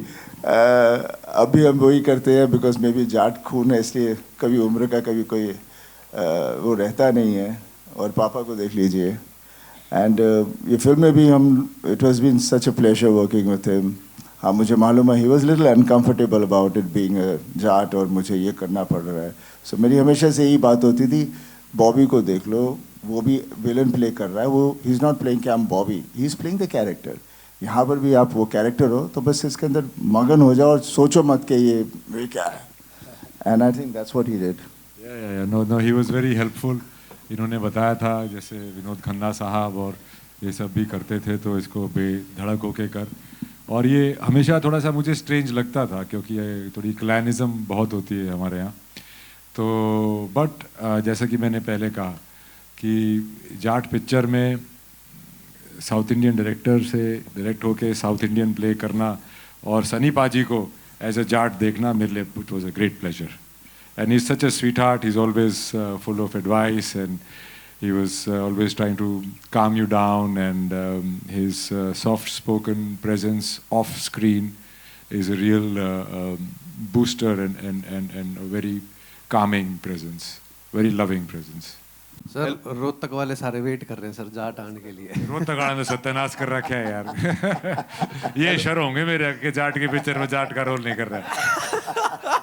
अभी हम वही करते हैं बिकॉज मे बी जाट खून है, इसलिए कभी उम्र का कभी कोई वो रहता नहीं है। और पापा को देख लीजिए। एंड ये फिल्म में भी हम, it was been such a pleasure working with him. हाँ, मुझे मालूम है he was little uncomfortable about it being Jat और मुझे ये करना पड़ रहा है। सो मेरी हमेशा से यही बात होती थी, बॉबी को देख लो, वो भी विलन प्ले कर रहा है, वो ही इज़ नॉट प्लेइंग कि I am Bobby, he is playing the character. यहाँ पर भी आप वो कैरेक्टर हो तो बस इसके अंदर मगन हो जाओ और सोचो मत कि ये क्या है। And I think that's what he did. No he was very helpful. इन्होंने बताया था जैसे विनोद खन्ना साहब और ये सब भी करते थे, तो इसको बेधड़क होके कर। और ये हमेशा थोड़ा सा मुझे स्ट्रेंज लगता था क्योंकि ये थोड़ी क्लैनिज़म बहुत होती है हमारे यहाँ। तो बट जैसा कि मैंने पहले कहा कि जाट पिक्चर में साउथ इंडियन डायरेक्टर से डायरेक्ट होके साउथ इंडियन प्ले करना और सनी पाजी को एज अ जाट देखना मेरे लिए it was a great pleasure. And he is such a sweet heart, he is always full of advice and he was always trying to calm you down, and his soft spoken presence off screen is a real booster and a very calming presence, very loving presence. Sir Rohtak वाले सारे wait कर रहे हैं sir Jat आने के लिए। रोहतक वाले ने सत्यानाश कर रखा है यार। ये शर होंगे मेरे के जाट के पिक्चर में जाट का रोल नहीं कर रहा है।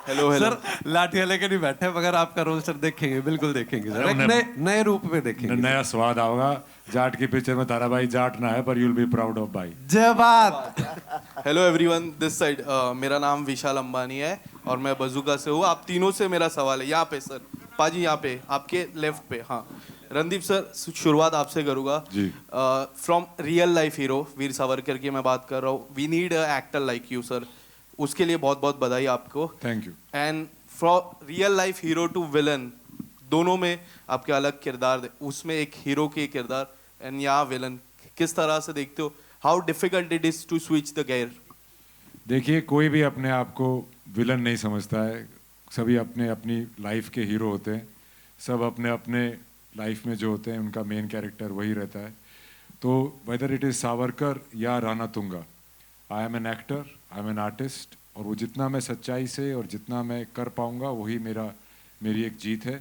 हेलो सर, लाठिया लेके नहीं बैठे, मगर आपका रोल सर देखेंगे, बिल्कुल देखेंगे सर, एक नए रूप में देखेंगे। नया स्वाद आएगा जाट की पिक्चर में। तारा भाई जाट ना है पर you will be proud of भाई। जय बात। हेलो एवरीवन, दिस साइड मेरा नाम विशाल अंबानी है और मैं बजूका से हूँ। आप तीनों से मेरा सवाल है, यहाँ पे सर, पाजी यहाँ पे आपके लेफ्ट पे। हाँ रणदीप सर, शुरुआत आपसे करूँगा। From real life hero Veer Savarkar की मैं बात कर रहा हूँ। We need a actor like you sir, उसके लिए बहुत बहुत बधाई आपको। Thank you. And from real life hero to villain, दोनों में आपके अलग किरदार, उसमें एक हीरो के किरदार एंड यहाँ विलन, किस तरह से देखते हो? How difficult it is to switch the gear? देखिए, कोई भी अपने आप को विलन नहीं समझता है, सभी अपने अपनी लाइफ के हीरो होते हैं। सब अपने अपने लाइफ में जो होते हैं उनका मेन कैरेक्टर वही रहता है। तो वेदर इट इज़ सावरकर या Rana Tunga, I am an actor, I am an artist, और वो जितना मैं सच्चाई से और जितना मैं कर पाऊँगा वही मेरी एक जीत है।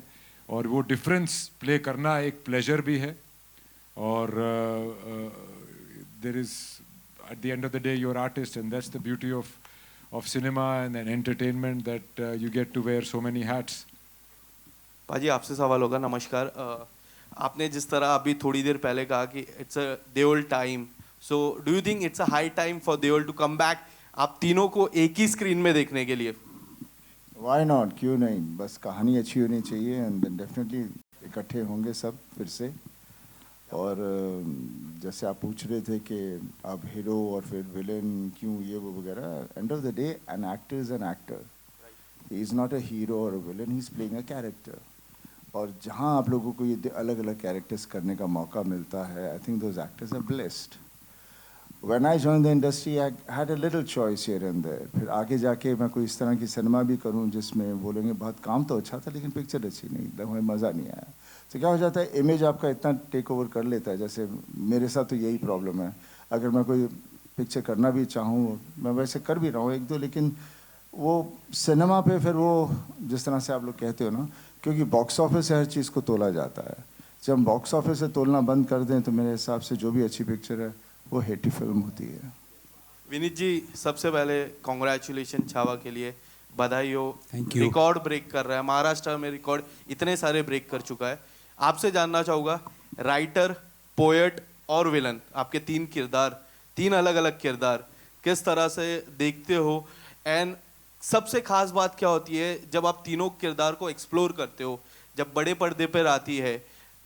और वो डिफरेंस प्ले करना एक प्लेजर भी है। और there is at the end of the day you're artist, and that's the beauty of cinema and entertainment, that you get to wear so many hats. पाजी आपसे सवाल होगा। नमस्कार। आपने जिस तरह अभी थोड़ी देर पहले कहा कि it's a Deol time, so do you think it's a high time for Deol to come back, आप तीनों को एक ही स्क्रीन में देखने के लिए? Why not? क्यों नहीं, बस कहानी अच्छी होनी चाहिए एंड डेफिनेटली इकट्ठे होंगे सब फिर से। और जैसे आप पूछ रहे थे कि अब हीरो और फिर विलन क्यों ये वो वगैरह, end of the day an actor is an actor, he is not a hero और a villain, he is playing a character. और जहाँ आप लोगों को ये अलग अलग कैरेक्टर्स करने का मौका मिलता है, I think those actors are blessed. When I joined the industry, I had a little choice here and there. फिर आगे जाके मैं कोई इस तरह की सिनेमा भी करूं जिसमें बोलेंगे बहुत काम तो अच्छा था लेकिन पिक्चर अच्छी नहीं, हमें मज़ा नहीं आया। तो क्या हो जाता है, इमेज आपका इतना टेक ओवर कर लेता है। जैसे मेरे साथ तो यही प्रॉब्लम है, अगर मैं कोई पिक्चर करना भी चाहूँ, मैं वैसे कर भी रहा हूँ एक दो, लेकिन वो सिनेमा पे फिर वो जिस तरह से आप लोग कहते हो ना, क्योंकि बॉक्स ऑफिस से हर चीज़ को तोला जाता है। जब हम बॉक्स ऑफिस से तोलना बंद कर दें तो मेरे हिसाब से जो भी अच्छी पिक्चर है वो हिट फिल्म होती है। विनीत जी, सबसे पहले कॉन्ग्रेचुलेशन छावा के लिए, बधाई हो। Thank you. रिकॉर्ड ब्रेक कर रहा है, महाराष्ट्र में रिकॉर्ड इतने सारे ब्रेक कर चुका है। आपसे जानना चाहूँगा, राइटर, पोएट और विलन, आपके तीन किरदार, तीन अलग अलग किरदार, किस तरह से देखते हो? एंड सबसे खास बात क्या होती है जब आप तीनों किरदार को एक्सप्लोर करते हो, जब बड़े पर्दे पर आती है?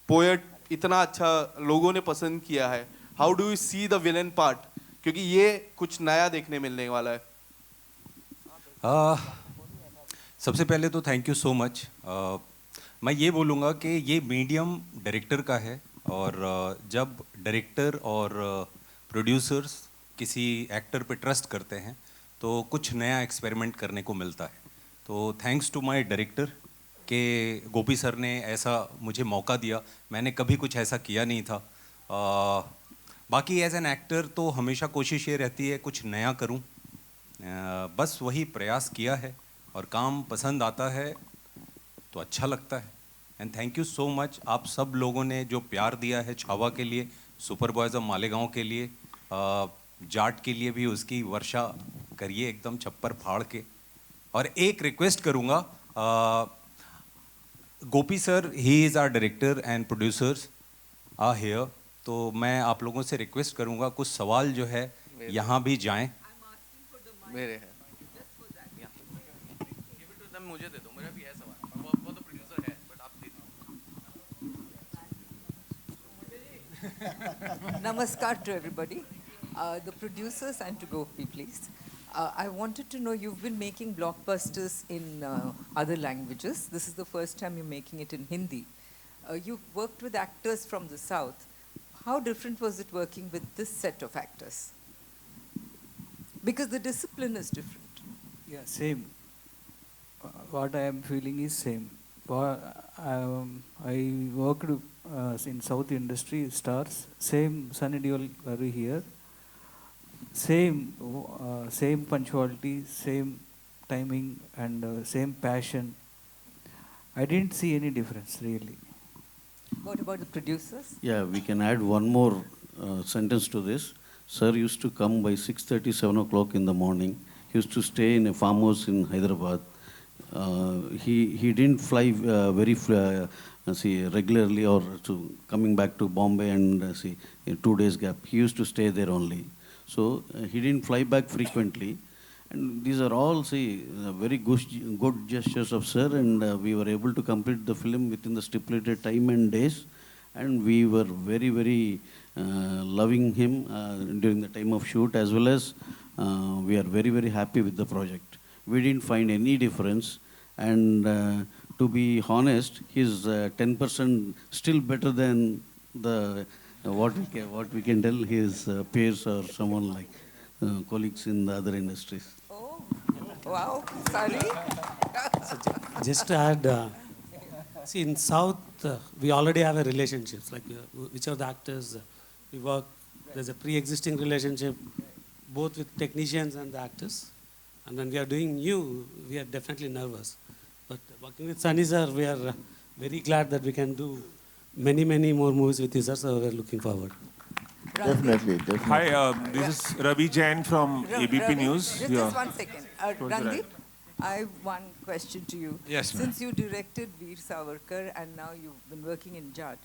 पोएट इतना अच्छा लोगों ने पसंद किया है, how do you see the villain part, क्योंकि ये कुछ नया देखने मिलने वाला है? सबसे पहले तो थैंक यू सो मच। मैं ये बोलूँगा कि ये मीडियम डायरेक्टर का है, और जब डायरेक्टर और प्रोड्यूसर्स किसी एक्टर पे ट्रस्ट करते हैं तो कुछ नया एक्सपेरिमेंट करने को मिलता है। तो थैंक्स टू माय डायरेक्टर कि गोपी सर ने ऐसा मुझे मौका दिया, मैंने कभी कुछ ऐसा किया नहीं था। बाकी एज एन एक्टर तो हमेशा कोशिश ये रहती है कुछ नया करूं, बस वही प्रयास किया है, और काम पसंद आता है तो अच्छा लगता है। And thank you so much आप सब लोगों ने जो प्यार दिया है छावा के लिए, सुपर बॉयज़ ऑफ मालेगांव के लिए, जाट के लिए भी उसकी वर्षा करिए एकदम छप्पर फाड़ के। और एक रिक्वेस्ट करूँगा, Gopi sir, he is our director and producers, are here, तो मैं आप लोगों से रिक्वेस्ट करूंगा कुछ सवाल जो है यहाँ भी जाएं. मेरे है. मुझे दे दो, मेरा भी है सवाल. वो तो प्रोड्यूसर है, बट आप दे दो. Namaskar to everybody, the producers and to Gopi, please. I wanted to know, you've been making blockbusters in other languages. This is the first time you're making it in Hindi. You've worked with actors from the South. How different was it working with this set of actors? Because the discipline is different. Yeah, same. What I am feeling is same. I worked in South industry stars. Same Sunny Deol Garu here. Same punctuality, same timing, and same passion. I didn't see any difference really. What about the producers? Yeah, we can add one more sentence to this. Sir used to come by 6:30, 7 o'clock in the morning. He used to stay in a farmhouse in Hyderabad. He didn't fly regularly or to coming back to Bombay and in 2 days gap. He used to stay there only. So he didn't fly back frequently. And these are all, very good gestures of sir, and we were able to complete the film within the stipulated time and days. And we were very, very loving him during the time of shoot, as well as we are very, very happy with the project. We didn't find any difference. And to be honest, he's 10% still better than the what we can tell his peers or someone like colleagues in the other industries. Oh, wow, sorry. Just to add, see, in South, we already have a relationships, like which are the actors we work, there's a pre-existing relationship, both with technicians and the actors. And when we are doing new, we are definitely nervous. But working with Sunny sir, we are very glad that we can do many, many more movies with you, sir, so we're looking forward. Definitely. Hi, this is Ravi Jain from ABP News. Just 1 second. Randeep, I have one question to you. Yes, ma'am. Since you directed Veer Savarkar and now you've been working in Jat,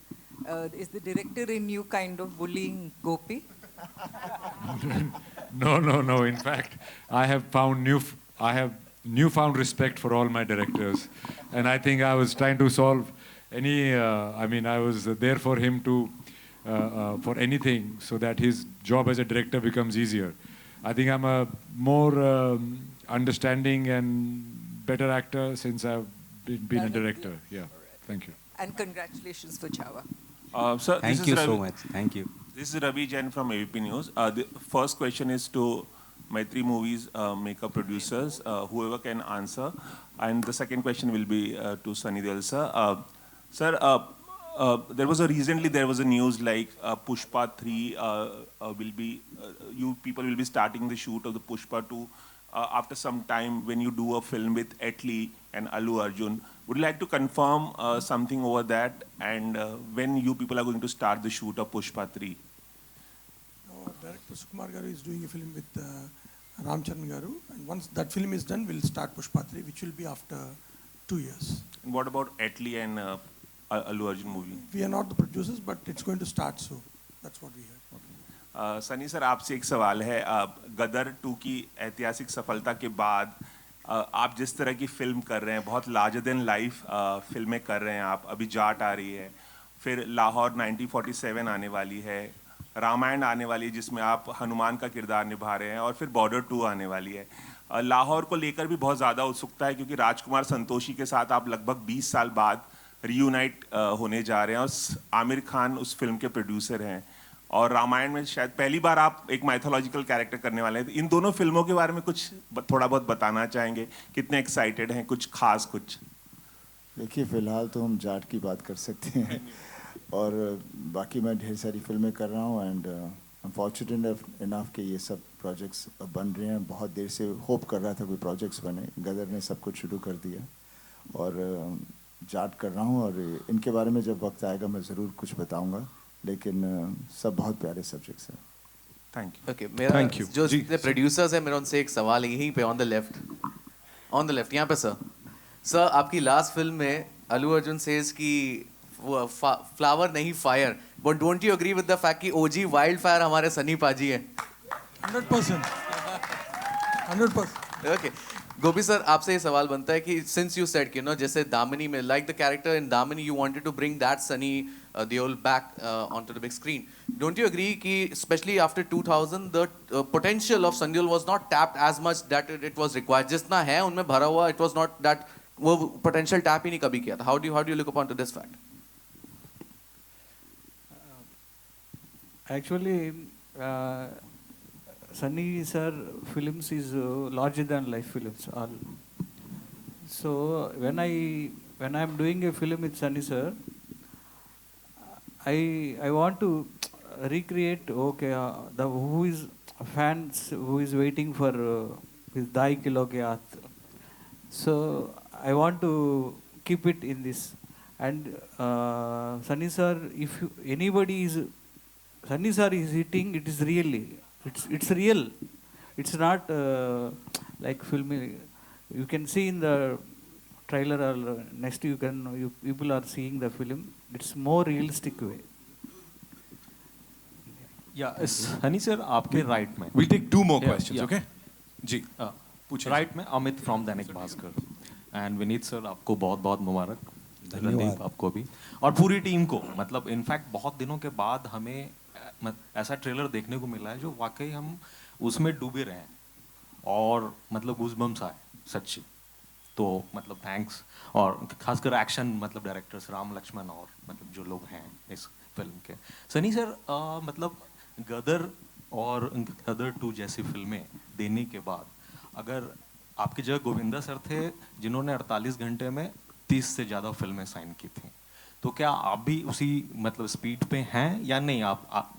is the director in you kind of bullying Gopi? No. In fact, I have newfound respect for all my directors, and I think I was trying to solve any. I was there for him to for anything, so that his job as a director becomes easier. I think I'm a more understanding and better actor since I've been a director. Yeah, thank you. And congratulations for Chhawa. Sir, Thank you so much. Thank you. This is Ravi Jain from ABP News. The first question is to my 3 movies makeup producers, whoever can answer. And the second question will be to Sunny Deol sir. Sir, there was a news like Pushpa 3 will be, you people will be starting the shoot of the Pushpa 2 after some time when you do a film with Italy and Allu Arjun. Would you like to confirm something over that, and when you people are going to start the shoot of Pushpa 3? No, Director Sukumar Garu is doing a film with Ramcharan Garu, and once that film is done, we'll start Pushpa 3, which will be after 2 years. And what about Italy and Allu Arjun movie? We are not the producers, but it's going to start soon. That's what we heard. Sunny sir, आपसे एक सवाल है. गदर 2 की ऐतिहासिक सफलता के बाद आप जिस तरह की फिल्म कर रहे हैं, बहुत लार्जर देन लाइफ फिल्में कर रहे हैं आप. अभी जाट आ रही है, फिर लाहौर 1947 आने वाली है, रामायण आने वाली है जिसमें आप हनुमान का किरदार निभा रहे हैं, और फिर बॉर्डर 2 आने वाली है. लाहौर को लेकर भी बहुत ज़्यादा उत्सुकता है, क्योंकि राजकुमार संतोषी के साथ आप लगभग 20 साल बाद रीयूनाइट होने जा रहे हैं, और आमिर खान उस फिल्म के प्रोड्यूसर हैं, और रामायण में शायद पहली बार आप एक माइथोलॉजिकल कैरेक्टर करने वाले हैं. इन दोनों फिल्मों के बारे में कुछ थोड़ा बहुत बताना चाहेंगे? कितने एक्साइटेड हैं? कुछ खास कुछ? देखिए, फ़िलहाल तो हम जाट की बात कर सकते हैं, और बाकी मैं ढेर सारी फिल्में कर रहा हूँ, and I am fortunate enough कि ये सब प्रोजेक्ट्स बन रहे हैं. बहुत देर से होप कर रहा था कोई प्रोजेक्ट्स बने. गदर ने सब कुछ शुरू कर दिया, और जाट कर रहा हूँ, और इनके बारे में जब वक्त आएगा मैं ज़रूर कुछ बताऊँगा, लेकिन सब बहुत प्यारे सब्जेक्ट्स हैं. Thank you. ओके, मेरा जो जितने प्रोड्यूसर्स हैं, मेरा उनसे एक सवाल है, यहीं पे ऑन द लेफ्ट यहाँ पे. सर आपकी लास्ट फिल्म में अल्लू अर्जुन सेज की फ्लावर नहीं fire, But don't you agree with the fact कि OG Wildfire हमारे सनी पाजी हैं? 100%. 100%. Okay. गोपी सर आपसे ये सवाल बनता है कि since you said कि जैसे दामिनी में like the character in Damini you wanted to bring that Sunny Deol back onto the big screen. Don't you agree कि especially after 2000 the potential of Sunny Deol was not tapped as much that it was required. जितना है उनमें भरा हुआ it was not that वो potential tap ही नहीं कभी किया था. How do you look upon to this fact? Actually, Sunny sir films is larger than life films. All. So when I am doing a film with Sunny sir, I want to recreate the who is fans who is waiting for his Dai Kilo Ke Aath. So I want to keep it in this. And Sunny sir, if anybody is Sunny sir is hitting, it is really, it's real. It's not like filming. You can see in the trailer or next people are seeing the film. It's more realistic way. Yeah, Sunny sir, आपके right में. We'll take two more questions, okay? जी. पूछिए. Right में Amit from Dainik Bhaskar. And Vineet sir आपको बहुत बहुत मुबारक. रणदीप आपको भी. और पूरी टीम को. मतलब इनफैक्ट बहुत दिनों के बाद हमें ऐसा ट्रेलर देखने को मिला है जो वाकई हम उसमें डूबे रहे हैं और मतलब गूज़बम्स आए सच्ची. तो मतलब थैंक्स और खासकर एक्शन मतलब डायरेक्टर्स राम लक्ष्मण और मतलब जो लोग हैं इस फिल्म के. सनी सर मतलब गदर और गदर 2 जैसी फिल्में देने के बाद अगर आपकी जगह गोविंदा सर थे जिन्होंने 48 घंटे में 30 से ज़्यादा फिल्में साइन की थी, तो क्या आप भी उसी मतलब स्पीड पे हैं या नहीं? आप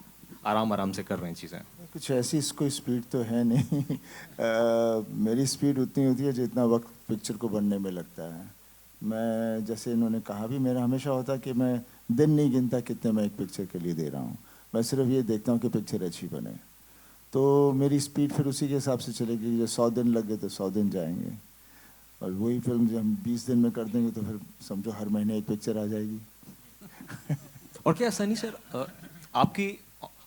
आराम से कर रहे हैं चीज़ें? कुछ ऐसी इसको स्पीड तो है नहीं. मेरी स्पीड उतनी होती है जितना वक्त पिक्चर को बनने में लगता है. मैं जैसे इन्होंने कहा भी मेरा हमेशा होता है कि मैं दिन नहीं गिनता कितने मैं एक पिक्चर के लिए दे रहा हूँ. मैं सिर्फ ये देखता हूँ कि पिक्चर अच्छी बने. तो मेरी स्पीड फिर उसी के हिसाब से चलेगी. जो 100 दिन लग गए तो 100 दिन जाएंगे और वही फिल्म जो हम 20 दिन में कर देंगे तो फिर समझो हर महीने एक पिक्चर आ जाएगी. और क्या सनी सर आपकी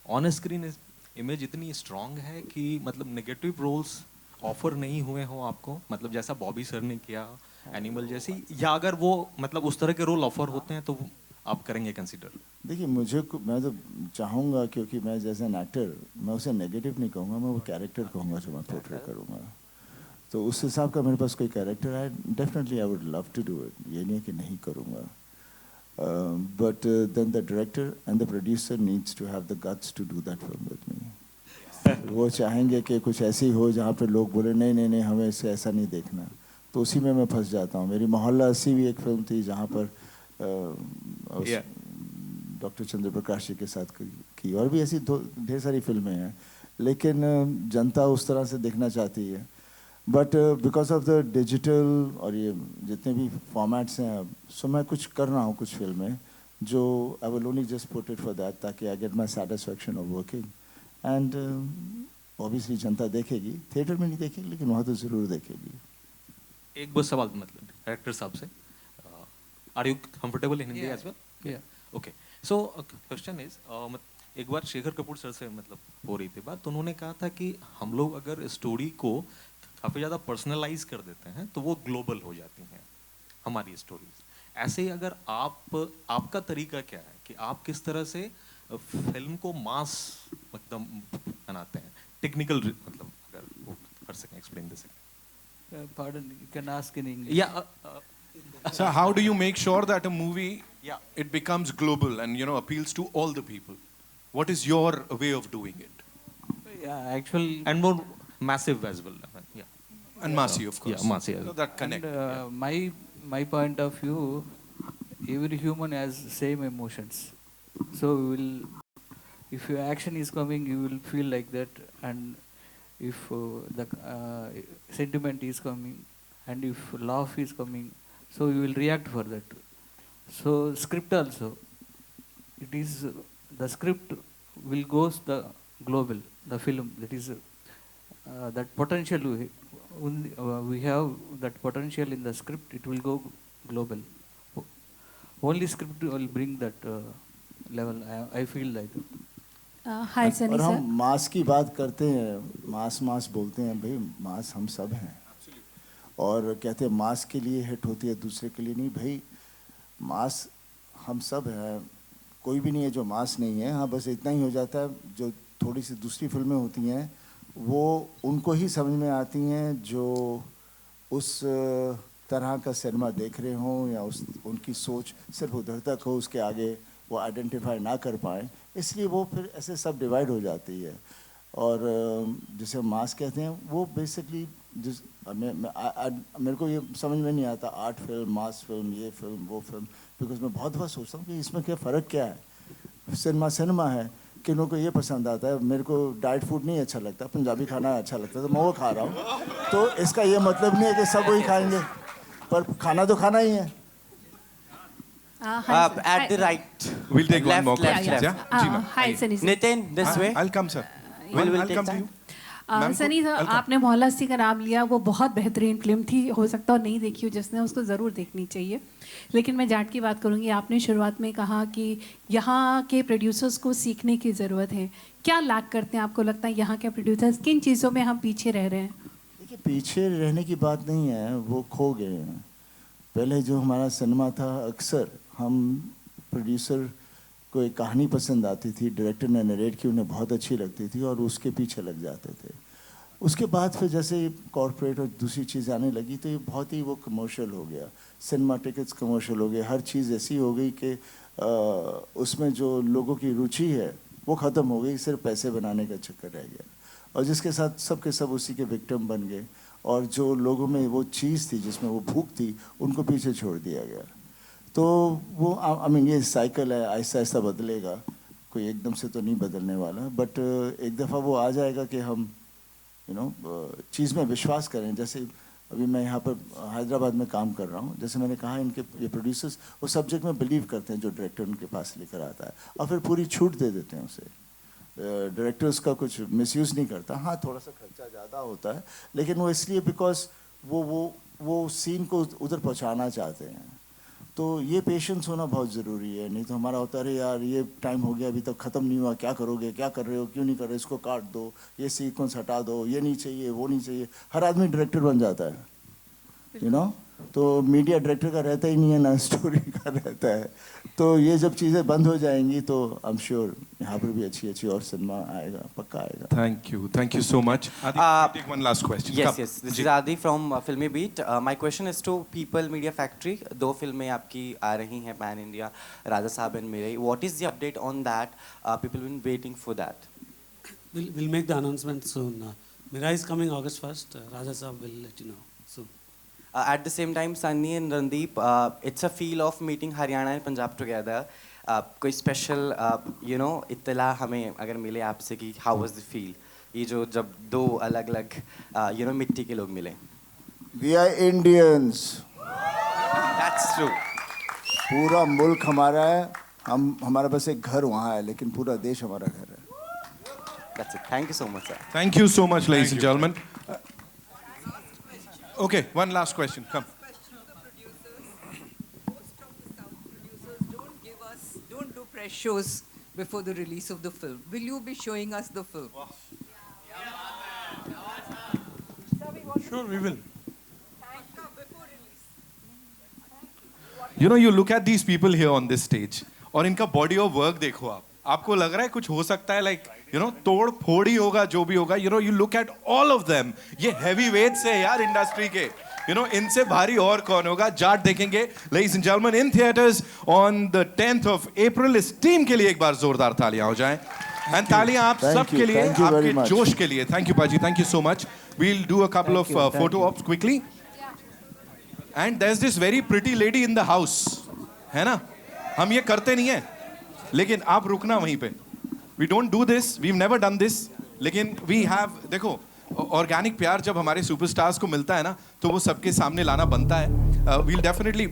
ऑन स्क्रीन इमेज इतनी स्ट्रांग है कि मतलब नेगेटिव रोल्स ऑफर नहीं हुए हो आपको, मतलब जैसा बॉबी सर ने किया एनिमल जैसी, या अगर वो मतलब उस तरह के रोल ऑफर होते हैं तो आप करेंगे कंसीडर? देखिए मैं तो चाहूँगा क्योंकि मैं जैसे एन एक्टर मैं उसे नेगेटिव नहीं कहूँगा, मैं वो कैरेक्टर कहूँगा जो मैं पोर्ट्रे करूँगा. तो उस हिसाब का मेरे पास कोई कैरेक्टर है definitely I would love to do it. ये नहीं कि नहीं करूँगा. But then the director and the producer needs to have the guts to do that film with me. वो चाहेंगे कि कुछ ऐसी हो जहाँ पे लोग बोले नहीं हमें इसे ऐसा नहीं देखना. तो उसी में मैं फंस जाता हूँ. मेरी मोहल्ला 80 भी एक फिल्म थी जहाँ पर डॉक्टर चंद्र प्रकाश जी के साथ की और भी ऐसी ढेर सारी फिल्में हैं, लेकिन जनता उस तरह से देखना चाहती है. But because of the digital और ये जितने भी फॉर्मेट्स हैं सो मैं कुछ कर रहा हूँ कुछ फिल्में जो I will only just put it for that ताकि I get my satisfaction of working. And obviously जनता देखेगी, थिएटर में नहीं देखेगी लेकिन वहाँ तो ज़रूर देखेगी. एक बस सवाल मतलब डायरेक्टर साहब से, are you comfortable in Hindi as well? Okay, so question is एक बार शेखर कपूर सर से मतलब हो रही थी बात, तो उन्होंने कहा था कि हम लोग अगर स्टोरी को काफ़ी ज़्यादा पर्सनलाइज कर देते हैं तो वो ग्लोबल हो जाती हैं हमारी स्टोरीज. ऐसे ही अगर आपका तरीका क्या है कि आप किस तरह से फिल्म को मास एकदम बनाते हैं? टेक्निकल मतलब अगर वो कर सकें एक्सप्लेन दे सकें. Pardon, you can ask in English. Yeah. So how do you make sure that a movie it becomes global and appeals to all the people? What is your way of doing it? Yeah, actually. And more massive as well. Yeah. And massive, of course. Yeah, massive. So that connect. And, my point of view, every human has same emotions. So if your action is coming, you will feel like that, and if the sentiment is coming, and if laugh is coming, so you will react for that. So script also, it is the script will goes the global, the film, that is that potential we have that potential in the script, it will go global. Only script will bring that level. I feel like. Hi, Sunny और sir. हम मास की बात करते हैं, मास बोलते हैं, भाई मास हम सब हैं, और कहते हैं मास के लिए हिट होती है, दूसरे के लिए नहीं। भाई मास हम सब हैं, कोई भी नहीं है जो मास नहीं है। हाँ, बस इतना ही हो जाता है, जो थोड़ी सी दूसरी फिल्में होती हैं वो उनको ही समझ में आती हैं जो उस तरह का सिनेमा देख रहे हों, या उनकी सोच सिर्फ उधर तक हो, उसके आगे वो आइडेंटिफाई ना कर पाएँ, इसलिए वो फिर ऐसे सब डिवाइड हो जाती है। और जिसे मास कहते हैं वो बेसिकली जिस मेरे को ये समझ में नहीं आता, आर्ट फिल्म, मास फिल्म, ये फिल्म, वो फिल्म, बिकॉज मैं बहुत बार सोचता हूँ कि इसमें क्या फ़र्क क्या है। सिनेमा है, किन्हों को ये पसंद आता है, मेरे को डाइट फूड नहीं अच्छा लगता, पंजाबी खाना अच्छा लगता है तो मैं वो खा रहा हूँ, तो इसका ये मतलब नहीं है कि सब वही खाएंगे, पर खाना तो खाना ही है। At the right. We'll take one more left, question. left. Yeah? जी, ma'am. Hi, Sunny sir. Nitin, this way. I'll come, sir. We'll I'll take come to time. you. Ma'am, Sunny sir, आपने मोहल्ला हस्ती का नाम लिया, वो बहुत बेहतरीन फिल्म थी, हो सकता है नहीं देखी हो जिसने, उसको ज़रूर देखनी चाहिए। लेकिन मैं जाट की बात करूँगी। आपने शुरुआत में कहा कि यहाँ के प्रोड्यूसर्स को सीखने की ज़रूरत है, क्या लैक करते हैं आपको लगता है यहाँ के प्रोड्यूसर्स, किन चीज़ों में हम पीछे रह रहे हैं? देखिए, पीछे रहने की बात नहीं है, वो खो गए हैं। पहले जो हमारा सिनेमा था, अक्सर हम प्रोड्यूसर को एक कहानी पसंद आती थी, डायरेक्टर ने नरेट की, उन्हें बहुत अच्छी लगती थी और उसके पीछे लग जाते थे। उसके बाद फिर जैसे कॉर्पोरेट और दूसरी चीज़ आने लगी तो ये बहुत ही वो कमर्शियल हो गया, सिनेमा टिकट्स कमर्शियल हो गए, हर चीज़ ऐसी हो गई कि उसमें जो लोगों की रुचि है वो ख़त्म हो गई, सिर्फ पैसे बनाने का चक्कर रह गया, और जिसके साथ सब के सब उसी के विक्टिम बन गए, और जो लोगों में वो चीज़ थी जिसमें वो भूख थी उनको पीछे छोड़ दिया गया। तो वो आई मीन ये साइकिल है, आहिस्ता आहिस्ता बदलेगा, कोई एकदम से तो नहीं बदलने वाला, बट एक दफ़ा वो आ जाएगा कि हम चीज़ में विश्वास करें। जैसे अभी मैं यहाँ पर हैदराबाद में काम कर रहा हूँ, जैसे मैंने कहा, इनके ये प्रोड्यूसर्स वो सब्जेक्ट में बिलीव करते हैं जो डायरेक्टर उनके पास लेकर आता है, और फिर पूरी छूट दे देते हैं उसे। डायरेक्टर उसका कुछ मिसयूज़ नहीं करता, हाँ थोड़ा सा खर्चा ज़्यादा होता है, लेकिन वो इसलिए बिकॉज वो सीन को उधर पहुँचाना चाहते हैं। तो ये पेशेंस होना बहुत ज़रूरी है, नहीं तो हमारा होता है, अरे यार ये टाइम हो गया अभी तक ख़त्म नहीं हुआ, क्या करोगे, क्या कर रहे हो, क्यों नहीं कर रहे, इसको काट दो, ये सीक्वेंस हटा दो, ये नहीं चाहिए, वो नहीं चाहिए। हर आदमी डायरेक्टर बन जाता है, तो मीडिया डायरेक्टर का रहता ही नहीं है, ना स्टोरी का रहता है। तो ये जब चीज़ें बंद हो जाएंगी तो आई एम श्योर यहाँ पर भी अच्छी और सिनेमा आएगा, पक्का आएगा। Thank you so much. Adi, take one last question. Yes, Come. yes. This is Adi from Filmy Beat. My question is to People Media Factory. 2 फिल्में आपकी आ रही हैं पैन इंडिया, राजा साहब एंड मेरे। What is the update on that? People been waiting for that. We'll make the announcement soon. Mira is coming August 1st. Raja Saab will let you know soon. At the same time, Sunny and Randeep, it's a feel of meeting Haryana and Punjab together. कोई special इत्तला हमें अगर मिले आपसे कि how was the feel? ये जो जब 2 अलग-अलग मिट्टी के लोग मिले। We are Indians. That's true. पूरा मुल्क हमारा है, हमारा बस एक घर वहाँ है, लेकिन पूरा देश हमारा घर है। That's it. Thank you so much, sir. Thank you so much, ladies and gentlemen. Okay, one last question. Come. Don't do press shows before the release of the film. Will you be showing us the film? Sure, we will. You look at these people here on this stage, और इनका body of work देखो आप, आपको लग रहा है कुछ हो सकता है, like तोड़ फोड़ ही होगा जो भी होगा। You look at all of them, ये heavy weights है यार इंडस्ट्री के, इनसे भारी और कौन होगा। जाट देखेंगे ladies and gentlemen in theaters on the 10th of April। इस टीम के लिए एक बार जोरदार तालियां हो जाएं, एंड तालियां आप सब के लिए, आपके जोश के लिए। थैंक यू पाजी, thank you so much. We'll do a couple of photo ops quickly, and there's this very pretty lady in the house, है ना? हम ये करते नहीं है, लेकिन आप रुकना वहीं पे। We don't do this, we've never done this, लेकिन we have, देखो ऑर्गेनिक प्यार जब हमारे सुपरस्टार्स को मिलता है ना, तो वो सबके सामने लाना बनता है। We'll definitely